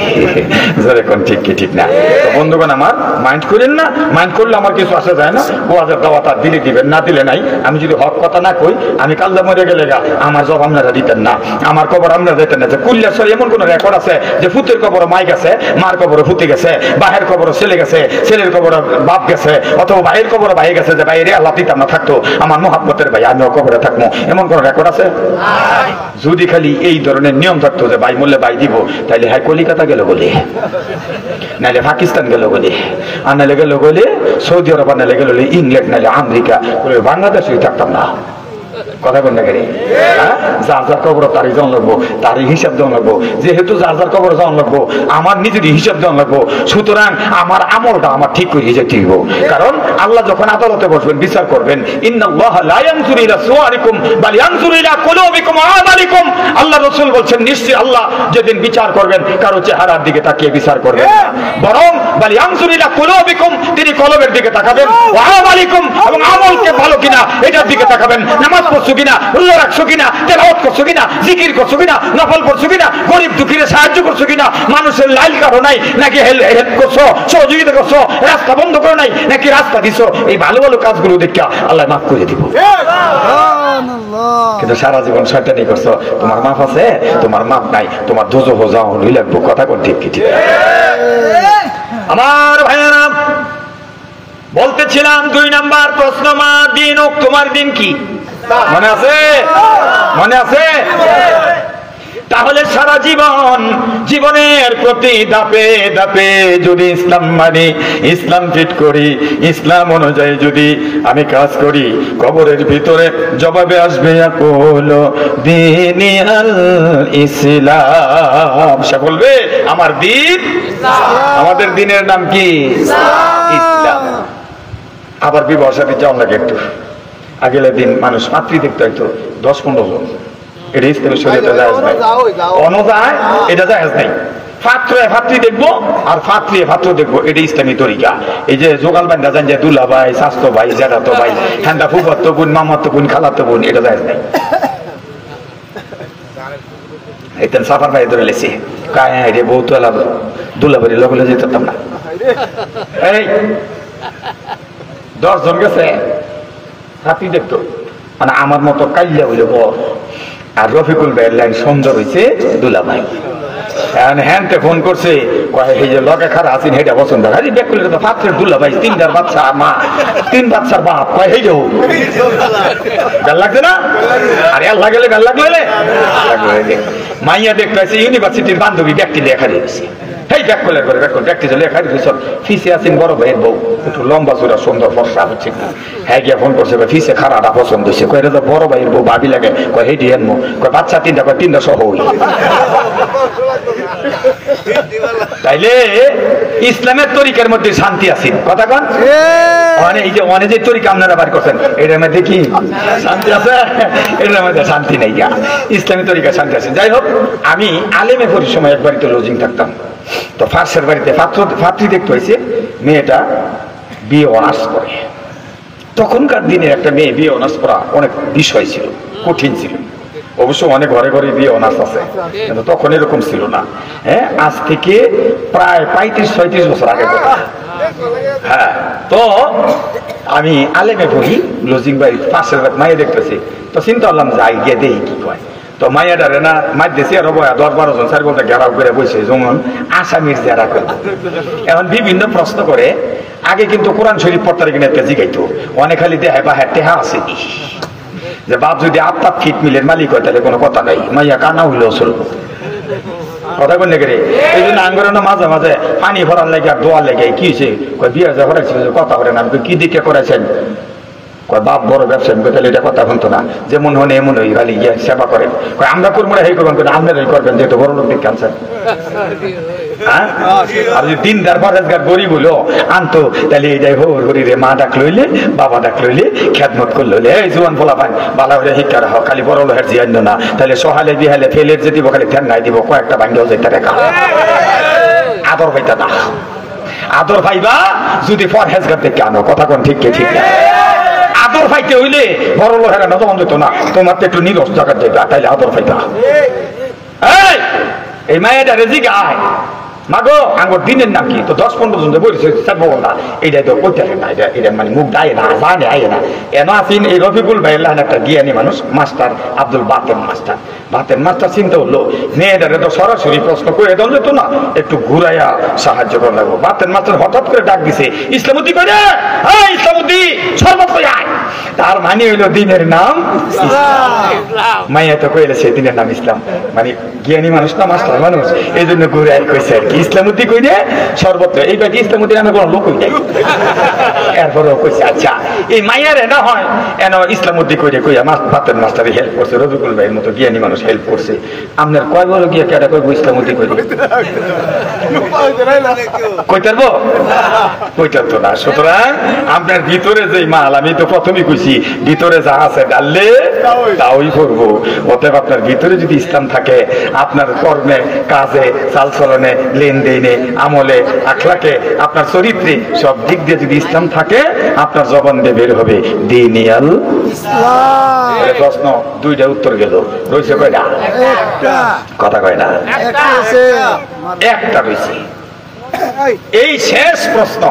যেরকম ঠিক কি ঠিক না তো বন্ধুগণ আমার মাইন্ড করেন না মাইন্ড করলে আমার কিছু আসা যায় না ওয়াজের দাওয়াত আর দিলে দিবেন না দিলে নাই আমি যদি হক কথা না কই আমি কালদা মরে গেলে গা আমার জব আপনারা দিতেন না আমার কবর আপনারা দিতেন না যে কুল্লাশ্বর এমন কোন রেকর্ড আছে যে ফুতের কবর মাই গেছে মার কবর ফুতে গেছে বাহের কবর ছেলে গেছে ছেলের কবর বাপ গেছে অথবা ভাইয়ের কবর ভাই গেছে যে ভাই রে আল্লাহ দিতাম না থাকতো আমার মোহাব্বতের ভাই আমিও কবরে থাকবো এমন কোন রেকর্ড আছে যদি খালি এই ধরনের নিয়ম থাকতো যে ভাই মূল্যে ভাই দিব তাইলে হ্যাঁ কলিকাতা গেল বলে নাইলে পাকিস্তান গেল বলে আর নাইলে গেল বলে সৌদি আরব নাইলে গেল ইংল্যান্ড নাইলে আমেরিকা বাংলাদেশে থাকতাম না কথা কোন নাকি যার যার কবর তারই জন লাগবো তারই হিসাব দেওয়া লাগবো যেহেতু যার যার কবর জন লাগবো আমার নিজেরই হিসাব দেওয়া লাগবো সুতরাং আমার আমলটা আমার ঠিক করে যেতে হইব কারণ আল্লাহ যখন আদালতে বসবেন বিচার করবেন ইন্নাল্লাহা লা ইয়ানজুরু ইলা সুওয়ারিকুম বাল ইয়ানজুরু ইলা কুলুবিকুম ওয়া আমালিকুম আল্লাহ রাসূল বলেন নিশ্চয়ই আল্লাহ যেদিন বিচার করবেন কারো চেহারার দিকে তাকিয়ে বিচার করবেন না বরং বাল ইয়ানজুরু ইলা কুলুবিকুম তিনি কলবের দিকে তাকাবেন ওয়া আমালিকুম এবং আমলকে ভালো কিনা এটার দিকে তাকাবেন নামাজ পড়ছো কিনা রোজা রাখছো কিনা তেলাওয়াত করছো কিনা জিকির করছো কিনা নফল পড়ছো কিনা গরিব দুঃখীরে সাহায্য করছো কিনা মানুষের লাইল কাটো নাই নাকি হেল্প করছো সহযোগিতা করছো রাস্তা বন্ধ করো নাই নাকি রাস্তা দিছো এই ভালো ভালো কাজগুলো দেখা আল্লাহ মাফ করে দিব কিন্তু সারা জীবন শয়তানি করছো তোমার মাফ আছে তোমার মাফ নাই তোমার দোজখ যাও হই লাগবো কথা কোন ঠিক কি ঠিক আমার ভাইয়েরা বলতেছিলাম 2 নাম্বার প্রশ্ন মা দিন ও তোমার দিন কি মনে আছে মনে আছে তাহলে সারা জীবনের প্রতি ধাপে ধাপে যদি ইসলাম মানি ইসলাম ফিট করি ইসলাম অনুযায়ী যদি আমি কাজ করি কবরের ভিতরে জবাবে আসবে আকুল দীনি আল ইসলাম সে বলবে আমার দিন আমাদের দিনের নাম কি ইসলাম আবার বিবাহ সাথী যাও লাগে একটু আগের দিন মানুষ মাতৃ দেখতে হয়তো 10-15 জন এটা ইসলামের শরীয়তে জায়েজ নাই অনুযায়ী এটা জায়েজ নাই ফাত্রী দেখবো আর ফাত্র দেখবো এটা ইসলামী তরিকা এই যে জোগাল বান্ধা যান যে দুলা ভাই স্বাস্থ্য ভাই জেঠাতো ভাই ঠান্ডা ফুফাতো বোন মামাতো বোন খালাতো বোন এটা জায়েজ নাই এইতেন সাফার ভাই ধরে লেছে কায় রে বউ তো দুলা বাড়ি লগলে যেতাম না এই 10 জন গেছে হাতি দেখতো মানে আমার মতো কাইলা হইলে বর আর রফিকুল ভাইয়ের লাইন সুন্দর হয়েছে দুলা ভাই হ্যান্ডে ফোন করছে এই যে লগে খারা আছেন হেটা পছন্দ হারি ব্যাক করলে তো ফাত্রের দুলা ভাই 3টার বাচ্চা মা 3 বাচ্চার বাপ কয় হেই যাও গাল লাগছে না আর আল্লাহ গেলে গাল লাগলে মাইয়া দেখতে আছে ইউনিভার্সিটির বান্ধবী ব্যক্তি লেখা দিয়েছে হেই ব্যাক করলে করে ব্যাক করে ব্যক্তি লেখা দিয়েছে ফিসে আছেন বড় ভাইয়ের বউ একটু লম্বা চূড়া সুন্দর ফর্সা হচ্ছে হ্যাঁ গিয়া ফোন করছে ফিসে খারাটা পছন্দ হয়েছে কয় তো বড় ভাইয়ের বউ ভাবি লাগে কয় হেই দিয়ে কয় বাচ্চা 3টা কয় 3টা সহ তাইলে ইসলামের তরিকার মধ্যে শান্তি আছে কথা কন এই যে অনেক যে তরিকা আপনারা বার করছেন এটার মধ্যে কি শান্তি আছে এটার মধ্যে শান্তি নেই ইসলামী তরিকা শান্তি আছে যাই হোক আমি আলেমে পড়ি সময় এক বাড়িতে লজিং থাকতাম তো ফার্সের বাড়িতে ফাত্রী দেখতে হয়েছে মেয়েটা বিয়ে অনার্স করে তখনকার দিনে একটা মেয়ে বিয়ে অনার্স করা অনেক বিষয় ছিল কঠিন ছিল অবশ্য অনেক ঘরে ঘরে বিয়ে অনার্স আছে কিন্তু তখন এরকম ছিল না হ্যাঁ আজ থেকে প্রায় 35-36 বছর আগে হ্যাঁ তো আমি আলেমে পড়ি লজিং বাড়ি পাশের মাইয়া দেখতেছি তো চিন্তা করলাম যাই গিয়ে দেই কি কয় তো মাইয়াডারে না মার দেশে আরো 10-12 জন 4 ঘন্টা ঘেরাও করে বসে যেমন আসামির যারা করে এখন বিভিন্ন প্রশ্ন করে আগে কিন্তু কোরআন শরীফ পড়তারে কিনে জিগাইতো অনেক খালি দেহায় বা হ্যাঁ টেহা আছে যে বাপ যদি আপনার ফিট মিলের মালিক হয় তাহলে কোনো কথা নাই মাইয়া কানা হইলেও চলবো কথা বললে গেলে এই জন্য আঙ্গরানো মাঝে মাঝে পানি ভরার লাগে আর দোয়ার লাগে কি হয়েছে বিয়ে যা ভরাইছিল কথা বলেন আমি কি দিকে করেছেন বাপ বড় ব্যবসা তাহলে এটা কথা শুনতো না যেমন হন এমন ওই খালি গিয়ে সেবা করেন আমরা করবো না এই করবেন আপনারাই করবেন যেহেতু বড় লোক দেখে আনছেন হ্যাঁ আর যদি দিনদার পরেজগার গরিব হলো আনতো তাহলে এইটাই হোর হরিরে মা ডাক লইলে বাবা ডাক লইলে খ্যাতমত করলো এই জোয়ান ফোলা পান বালা হয়ে শিক্ষা রাখো খালি বড় লোহের জিয়ান্য না তাহলে সহালে বিহালে ফেলের যে দিব খালি ঠ্যাঙ্গাই দিব কয়েকটা ভাঙ্গেও যেতে রেখা আদর পাইতা না আদর পাইবা যদি পরহেজগার দেখে আনো কথা কোন ঠিক কে ঠিক না আদর পাইতে হইলে বড় লোকের নজমান যেত না তোমার তো একটু নিরস জায়গার যেটা তাইলে আদর পাইতা এই মায়েটা রেজি গায় মাগো আঙ্গর দিনের নাম কি তো 10-15 জন বলেছে না এইটাই তো করতে না এটা মানে মুখ দায় না জানে আয় না এন আছেন এই রফিকুল ভাই একটা জ্ঞানী মানুষ মাস্টার আব্দুল বাতেন মাস্টার চিন্তা হলো মেয়েটারে তো সরাসরি প্রশ্ন করে দেওয়া যেত না একটু ঘুরাইয়া সাহায্য করা লাগবো বাতেন মাস্টার হঠাৎ করে ডাক দিছে ইসলামতি করে ইসলামতি শরবত করে আয় তার মানে হইলো দিনের নাম মাইয়া তো কইলেছে দিনের নাম ইসলাম মানে জ্ঞানী মানুষ না মাস্টার মানুষ এই জন্য ঘুরাই কইছে আর কি ইসলামতি কইলে শরবত এই বাকি ইসলামতি নামে কোনো লোক হই নাই এরপরও কইছে আচ্ছা এই মাইয়ারে না হয় এন ইসলামতি কইরে কইয়া বাতেন মাস্টারে হেল্প করছে রফিকুল ভাইয়ের মতো জ্ঞানী মানুষ হেল্প করছে আপনার কয় বড় গিয়ে কেটা কইব ইসলামতি কইরে কইতারবো কইতার তো না সুতরাং আপনার ভিতরে যে মাল আমি তো প্রথমেই কইছি ভিতরে যা আছে ডাললে তাওই করবো অতএব আপনার ভিতরে যদি ইসলাম থাকে আপনার কর্মে কাজে চালচলনে লেনদেনে আমলে আখলাকে আপনার চরিত্রে সব দিক দিয়ে যদি ইসলাম থাকে আপনার জবান দিয়ে বের হবে দিনিয়াল ইসলাম প্রশ্ন দুইটা উত্তর গেল রয়েছে কয়টা কথা কয় না একটা রয়েছে এই শেষ প্রশ্ন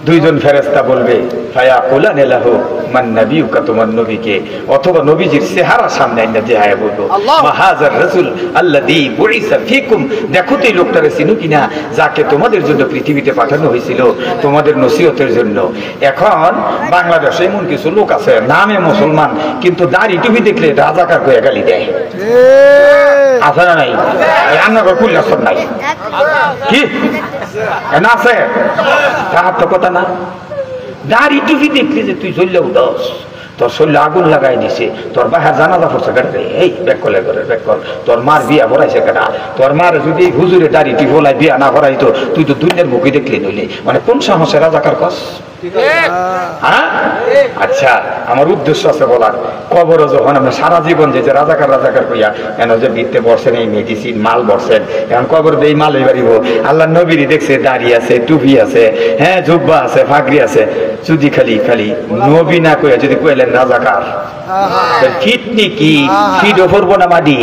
দুইজন ফেরেশতা বলবে ফায়াকুলান লাহু মান নাবিয়ুকা তোমার নবীকে অথবা নবীজির চেহারা সামনে আইনা দেখায় বলবো মা হাযার রাসূল আল্লাযী বুইসা ফীকুম দেখো তো এই লোকটারে চিনো কিনা যাকে তোমাদের জন্য পৃথিবীতে পাঠানো হয়েছিল তোমাদের নসিহতের জন্য এখন বাংলাদেশে এমন কিছু লোক আছে নামে মুসলমান কিন্তু দাড়ি টুপি দেখলে রাজাকার হয়ে গালি দেয় আছে না নাই রান্না করে কুল আসর নাই কি না আছে তার তো কথা না দাড়ি টুপি দেখলি যে তুই চললে উঠস তোর শরীরে আগুন লাগাই দিছে তোর বাহার জানাজা পড়ছে কেটে এই ব্যাক কলে করে ব্যাক কর তোর মার বিয়া ভরাইছে কেটা তোর মার যদি হুজুরে দাড়ি টি ভোলাই বিয়া না ভরাইতো তুই তো দুনিয়ার মুখে দেখলি নইলে মানে কোন সাহসে রাজাকার কস হ্যাঁ আচ্ছা আমার উদ্দেশ্য আছে বলার কবর যখন আমরা সারা জীবন যে রাজাকার কইয়া কেন যে বৃত্তে বসছেন এই মেডিসিন মাল বসছেন এখন কবর এই মাল এবারিব আল্লাহ নবীরই দেখছে দাড়ি আছে টুপি আছে হ্যাঁ জুব্বা আছে ফাগরি আছে যদি খালি নবী না কইয়া যদি কইলেন রাজাকার ফিটনি কি ফিট করবো না মাদি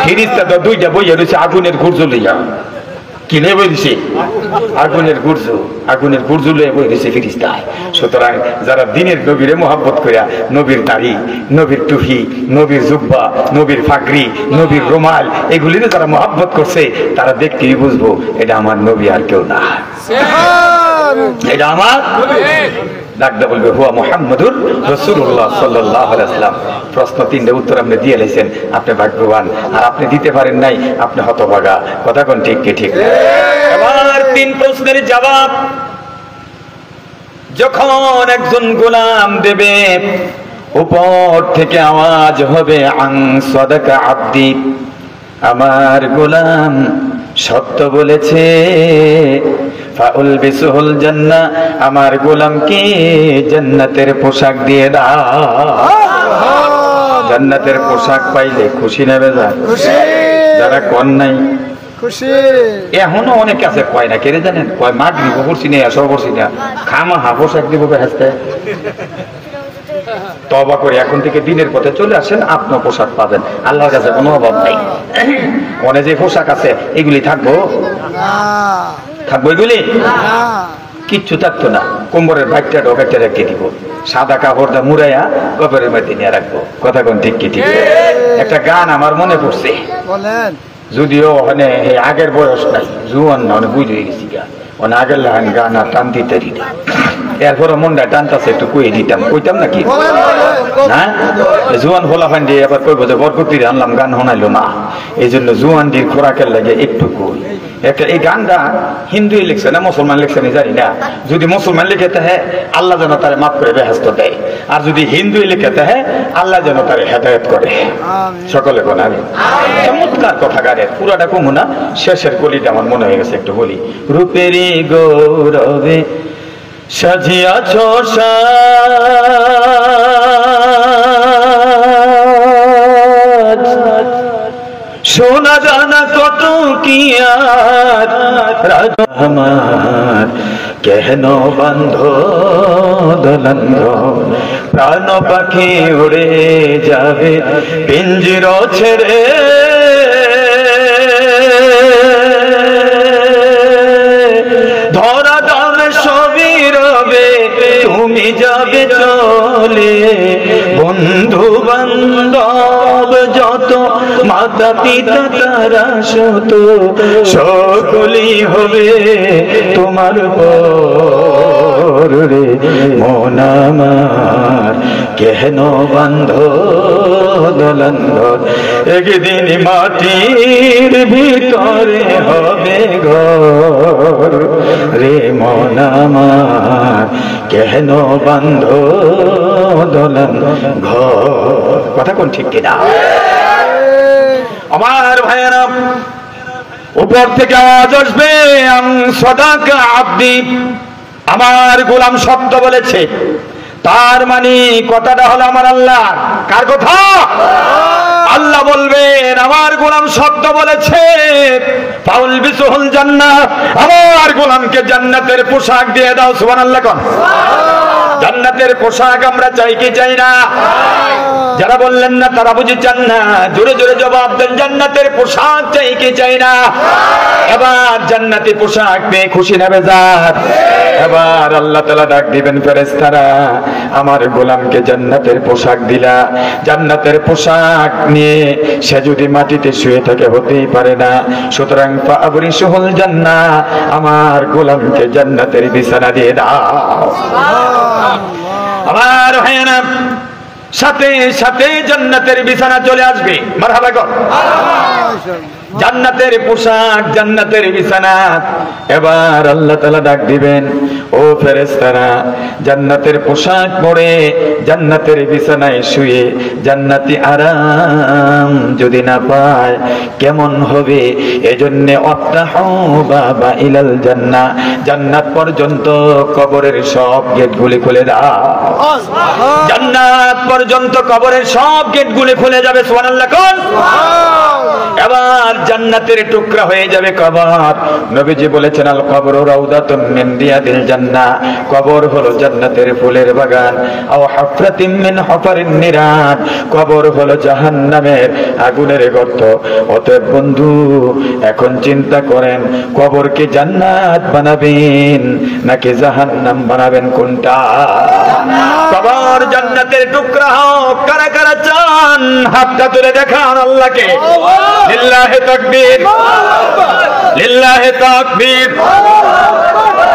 ফিরিস্তা তো দুইটা বইয়া রয়েছে আগুনের ঘুরজ লইয়া কিনে বই দিছে আগুনের গুর্জু লয়ে বই দিছে ফিরিস্তায় সুতরাং যারা দিনের নবীরে মোহাব্বত করিয়া নবীর দাড়ি নবীর টুপি নবীর জুব্বা নবীর ফাগরি নবীর রুমাল এগুলিতে যারা মোহাব্বত করছে তারা দেখতেই বুঝবো এটা আমার নবী আর কেউ না এটা আমার ডাকদা বলবে হুয়া মুহাম্মাদুর রাসূলুল্লাহ সাল্লাল্লাহু আলাইহি ওয়াসাল্লাম প্রশ্ন তিনটে উত্তর আপনি দিয়ে লেছেন আপনি ভাগ্যবান আর আপনি দিতে পারেন নাই আপনি হতভাগা কথা কোন ঠিক কি ঠিক এবার তিন প্রশ্নের জবাব যখন একজন গোলাম দেবে উপর থেকে আওয়াজ হবে আন সাদাকা আব্দি আমার গোলাম সত্য বলেছে ফাউল বিসুল জান্নাহ আমার গোলামকে জান্নাতের পোশাক দিয়ে দাও জান্নাতের পোশাক পাইলে খুশি নেবে যা খুশি যারা কোন নাই খুশি এখনো অনেক আছে কয় না কেড়ে জানেন কয় মাগরিব করছি না এসব করছি না খামা হা পোশাক দিব হাসতে তওবা করে এখন থেকে দিনের পথে চলে আসেন আপনিও পোশাক পাবেন আল্লাহর কাছে কোনো অভাব নাই মনে যে পোশাক আছে এগুলি থাকবো এগুলি কিচ্ছু থাকতো না কোমরের বাইকটা ঢোকাইতে রেখে দিব সাদা কাপড়টা মুড়াইয়া কবরের মধ্যে নিয়ে রাখবো কথা কোন ঠিক কি ঠিক একটা গান আমার মনে পড়ছে বলেন যদিও ওখানে আগের বয়স নাই জুয়ান না বুঝে গেছি গান আগের গান আর টান দিতে এরপর মনটা টানতাছে একটু কই দিতাম, কইতাম নাকি? হ্যাঁ, জুয়ান ফোলা ফান্ডি আবার কইব যে বরকতির আনলাম গান শোনাইলো না, এই জন্য জুয়ানটির খোরাকের লাগে একটু কই। একটা এই গানটা হিন্দুই লিখছে না মুসলমান লিখছে না জানি না, যদি মুসলমান লিখে থাকে আল্লাহ যেন তারে মাফ করে বেহেশত দেয়, আর যদি হিন্দুই লিখে থাকে আল্লাহ যেন তারে হেদায়েত করে। সকলে কোন আমি চমৎকার কথা গানের পুরাটা কমু না, শেষের কলিটা আমার মনে হয়ে গেছে একটু বলি। রূপেরই গৌরবে সাজিয়াছ সোনা জানা কত কি আর আমার কেন বান্ধ দলন্ধ প্রাণ পাখি উড়ে যাবে পিঞ্জির ছেড়ে ধরা দামে সবই রবে তুমি যাবে চলে বন্ধু বান্ধব যত মাতা পিতা তারা শত সকলেই হবে তোমার পর রে মন আমার কেন বান্ধ দলন্ধ একদিন মাটির ভিতরে হবে ঘর রে মন আমার কেন বান্ধ দলন্ধ ঘর। কথা কোন ঠিক কিনা আমার ভাইয়েরা? উপর থেকে আওয়াজ আসবে সদাকা আব্দি, আমার গোলাম সত্য বলেছে। তার মানে কথাটা হলো আমার আল্লাহ। কার কথা? আল্লাহ বলবেন আমার গোলাম সত্য বলেছে, ফাউল বিসুল জান্নাত, আমার গোলামকে জান্নাতের পোশাক দিয়ে দাও। সুবহানাল্লাহ কোন? জান্নাতের পোশাক আমরা চাই কি চাই না? যারা বললেন না তারা বুঝি চান না, জোরে জোরে জবাব দেন, জান্নাতের পোশাক চাই কি চাই না? এবার জান্নাতি পোশাক পেয়ে খুশি না বেজার? এবার আল্লাহ তাআলা ডাক দিবেন ফেরেশতারা, আমার গোলামকে জান্নাতের পোশাক দিলা, জান্নাতের পোশাক নিয়ে সে যদি মাটিতে শুয়ে থাকে হতেই পারে না, সুতরাং ফাবরিশুল জান্নাহ, আমার গোলামকে জান্নাতের বিছানা দিয়ে দাও। আমার ভাইয়েরা, সাথে সাথে জান্নাতের বিছানা চলে আসবে। মারহাবা কর। জান্নাতের পোশাক, জান্নাতের বিছানা। এবার আল্লাহ তাআলা ডাক দিবেন, ও ফেরেশতারা, জান্নাতের পোশাক পরে জান্নাতের বিছানায় শুয়ে জান্নাতি আরাম যদি না পায় কেমন হবে? এজন্য অফতাহু বাবা ইলাল জান্নাহ, জান্নাত পর্যন্ত কবরের সব গেটগুলি খুলে দাও। জান্নাত পর্যন্ত কবরের সব গেটগুলি খুলে যাবে। সুবহানাল্লাহ কোন? এবার জান্নাতের টুকরা হয়ে যাবে কবর। নবীজি বলেছেন আল কবরু রাউদাতুন মিন রিয়াদিল জান্নাহ, কবর হলো জান্নাতের ফুলের বাগান। আও হাফরাতিন মিন হুফারিন নিরাত, কবর হলো জাহান্নামের আগুনের গর্ত। অতএব বন্ধু, এখন চিন্তা করেন, কবরকে জান্নাত বানাবেন নাকি জাহান্নাম বানাবেন? কোনটা? কবর জান্নাতের টুকরা হোক। কারা কারা চান হাতটা তুলে দেখান আল্লাহকে। লিল্লাহি তাকবীর, লিল্লাহি তাকবীর।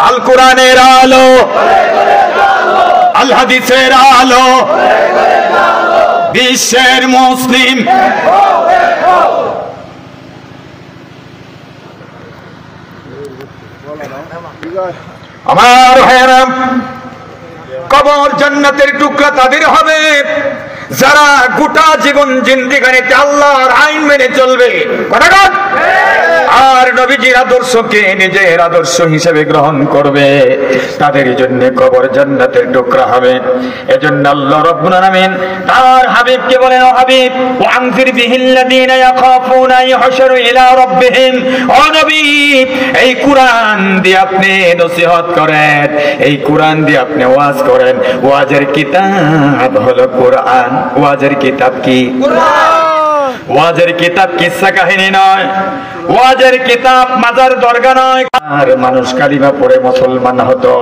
আল কোরআনের আলো, আল হাদিসের আলো, বিশ্বের মুসলিম। আমার ভাইয়েরা, কবর জান্নাতের টুকরা তাদের হবে যারা গোটা জীবন জিন্দেগানিতে আল্লাহর আইন মেনে চলবে। আর নবীজির আদর্শকে নিজের আদর্শ হিসেবে গ্রহণ করবে, তাদের জন্য কবর জান্নাতের টুকরা হবে। এজন্য আল্লাহ রাব্বুল আলামিন তার হাবিবকে বলেন, ও হাবিব, ওয়ানজির বিহিল্লাযিনা ইয়াখাফুনা ইউহশারু ইলা রাব্বিহিম। ও নবী, এই কোরআন দিয়ে আপনি নসিহত করেন, এই কোরআন দিয়ে আপনি ওয়াজ করেন। ওয়াজের কিতাব হলো কোরআন। ওয়াজের কিতাব কি? কোরআন। ওয়াজের কিতাব কিসসা কাহিনী নয়, ওয়াজের কিতাব, মাজার, দরগা নয়। আর মানুষ কালিমা পড়ে মুসলমান হতো।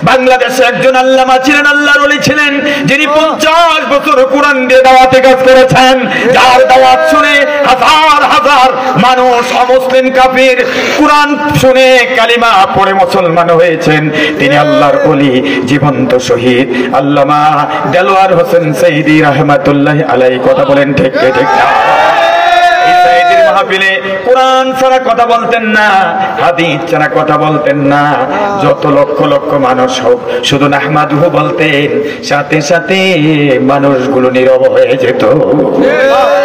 বাংলাদেশে একজন আল্লামা ছিলেন, আল্লাহর ওলি ছিলেন, যিনি 50 বছর কোরআন দিয়ে দাওয়াতে কাজ করেছেন, যার দাওয়াত শুনে হাজার হাজার মানুষ অমুসলিম কাফির কোরআন শুনে কালিমা পড়ে মুসলমান হয়েছেন। তিনি আল্লাহর ওলি, জীবন্ত শহীদ আল্লামা দেলোয়ার হোসেন সাইদি রাহমাতুল্লাহি আলাইহি। কথা বলেন ঠিক ঠিক না? মাহফিলে কোরআন ছাড়া কথা বলতেন না, হাদিস ছাড়া কথা বলতেন না। যত লক্ষ লক্ষ মানুষ হোক, শুধু নাহমাদুহু বলতেন, সাথে সাথে মানুষগুলো নীরব হয়ে যেত।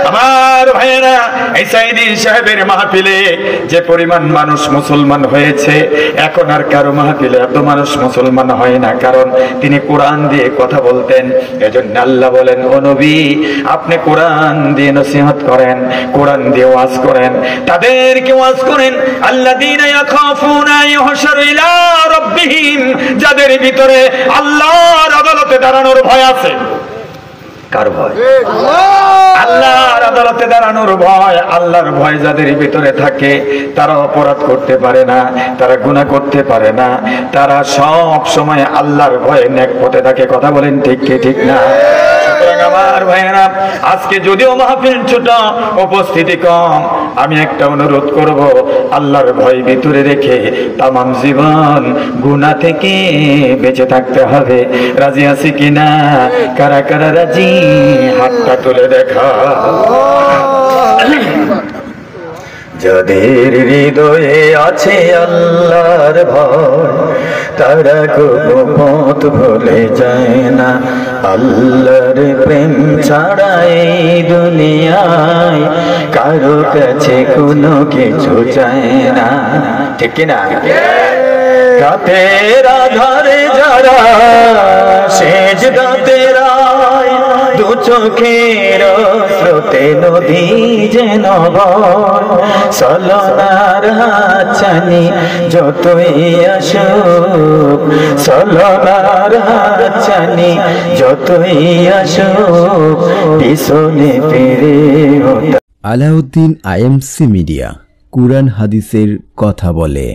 আমার ভাইয়েরা, এই সাইদি সাহেবের মাহফিলে যে পরিমাণ মানুষ মুসলমান হয়েছে, এখন আর কারো মাহফিলে এত মানুষ মুসলমান হয় না, কারণ তিনি কোরআন দিয়ে কথা বলতেন। এজন্য আল্লাহ বলেন, ও নবী, আপনি কোরআন দিয়ে নসিহত করেন, কোরআন দিয়ে ওয়াজ করেন, তাদেরকে ওয়াজ করেন। আল্লাযীনা ইয়াখাফুনা ইউহশারু ইলা রাব্বিহিম, যাদের ভিতরে আল্লাহর আদালতে দাঁড়ানোর ভয় আছে। কার ভয়? আল্লাহর আদালতে দাঁড়ানোর ভয়। আল্লাহর ভয় যাদের ভিতরে থাকে, তারা অপরাধ করতে পারে না, তারা গুনাহ করতে পারে না, তারা সব সময় আল্লাহর ভয়ে নেক পথে থাকে। কথা বলেন ঠিক কি ঠিক না? আমার ভাইয়েরা, আজকে যদিও মাহফিল ছোট, উপস্থিতি কম, আমি একটা অনুরোধ করব, আল্লাহর ভয় ভিতরে রেখে তামাম জীবন গুনাহ থেকে বেঁচে থাকতে হবে। রাজি আছি কিনা? কারা কারা রাজি? হাতটা তুলে দেখা। যাদের হৃদয়ে আছে আল্লাহর ভয়, তারা কোনো পথ ভুলে যায় না। আল্লাহর প্রেম ছাড়া এই দুনিয়ায় কারো কাছে কোনো কিছু চায় না। ঠিক কিনা? রাতের আধারে যারা সেজদাতে রায়, দু চোখের স্রোতে নদী যেন বয়, সলনার হাতছানি যতই আসুক, সলনার হাতছানি যতই আসুক, পিছনে ফিরে। আলাউদ্দিন আইএমসি মিডিয়া, কুরআন হাদিসের কথা বলে।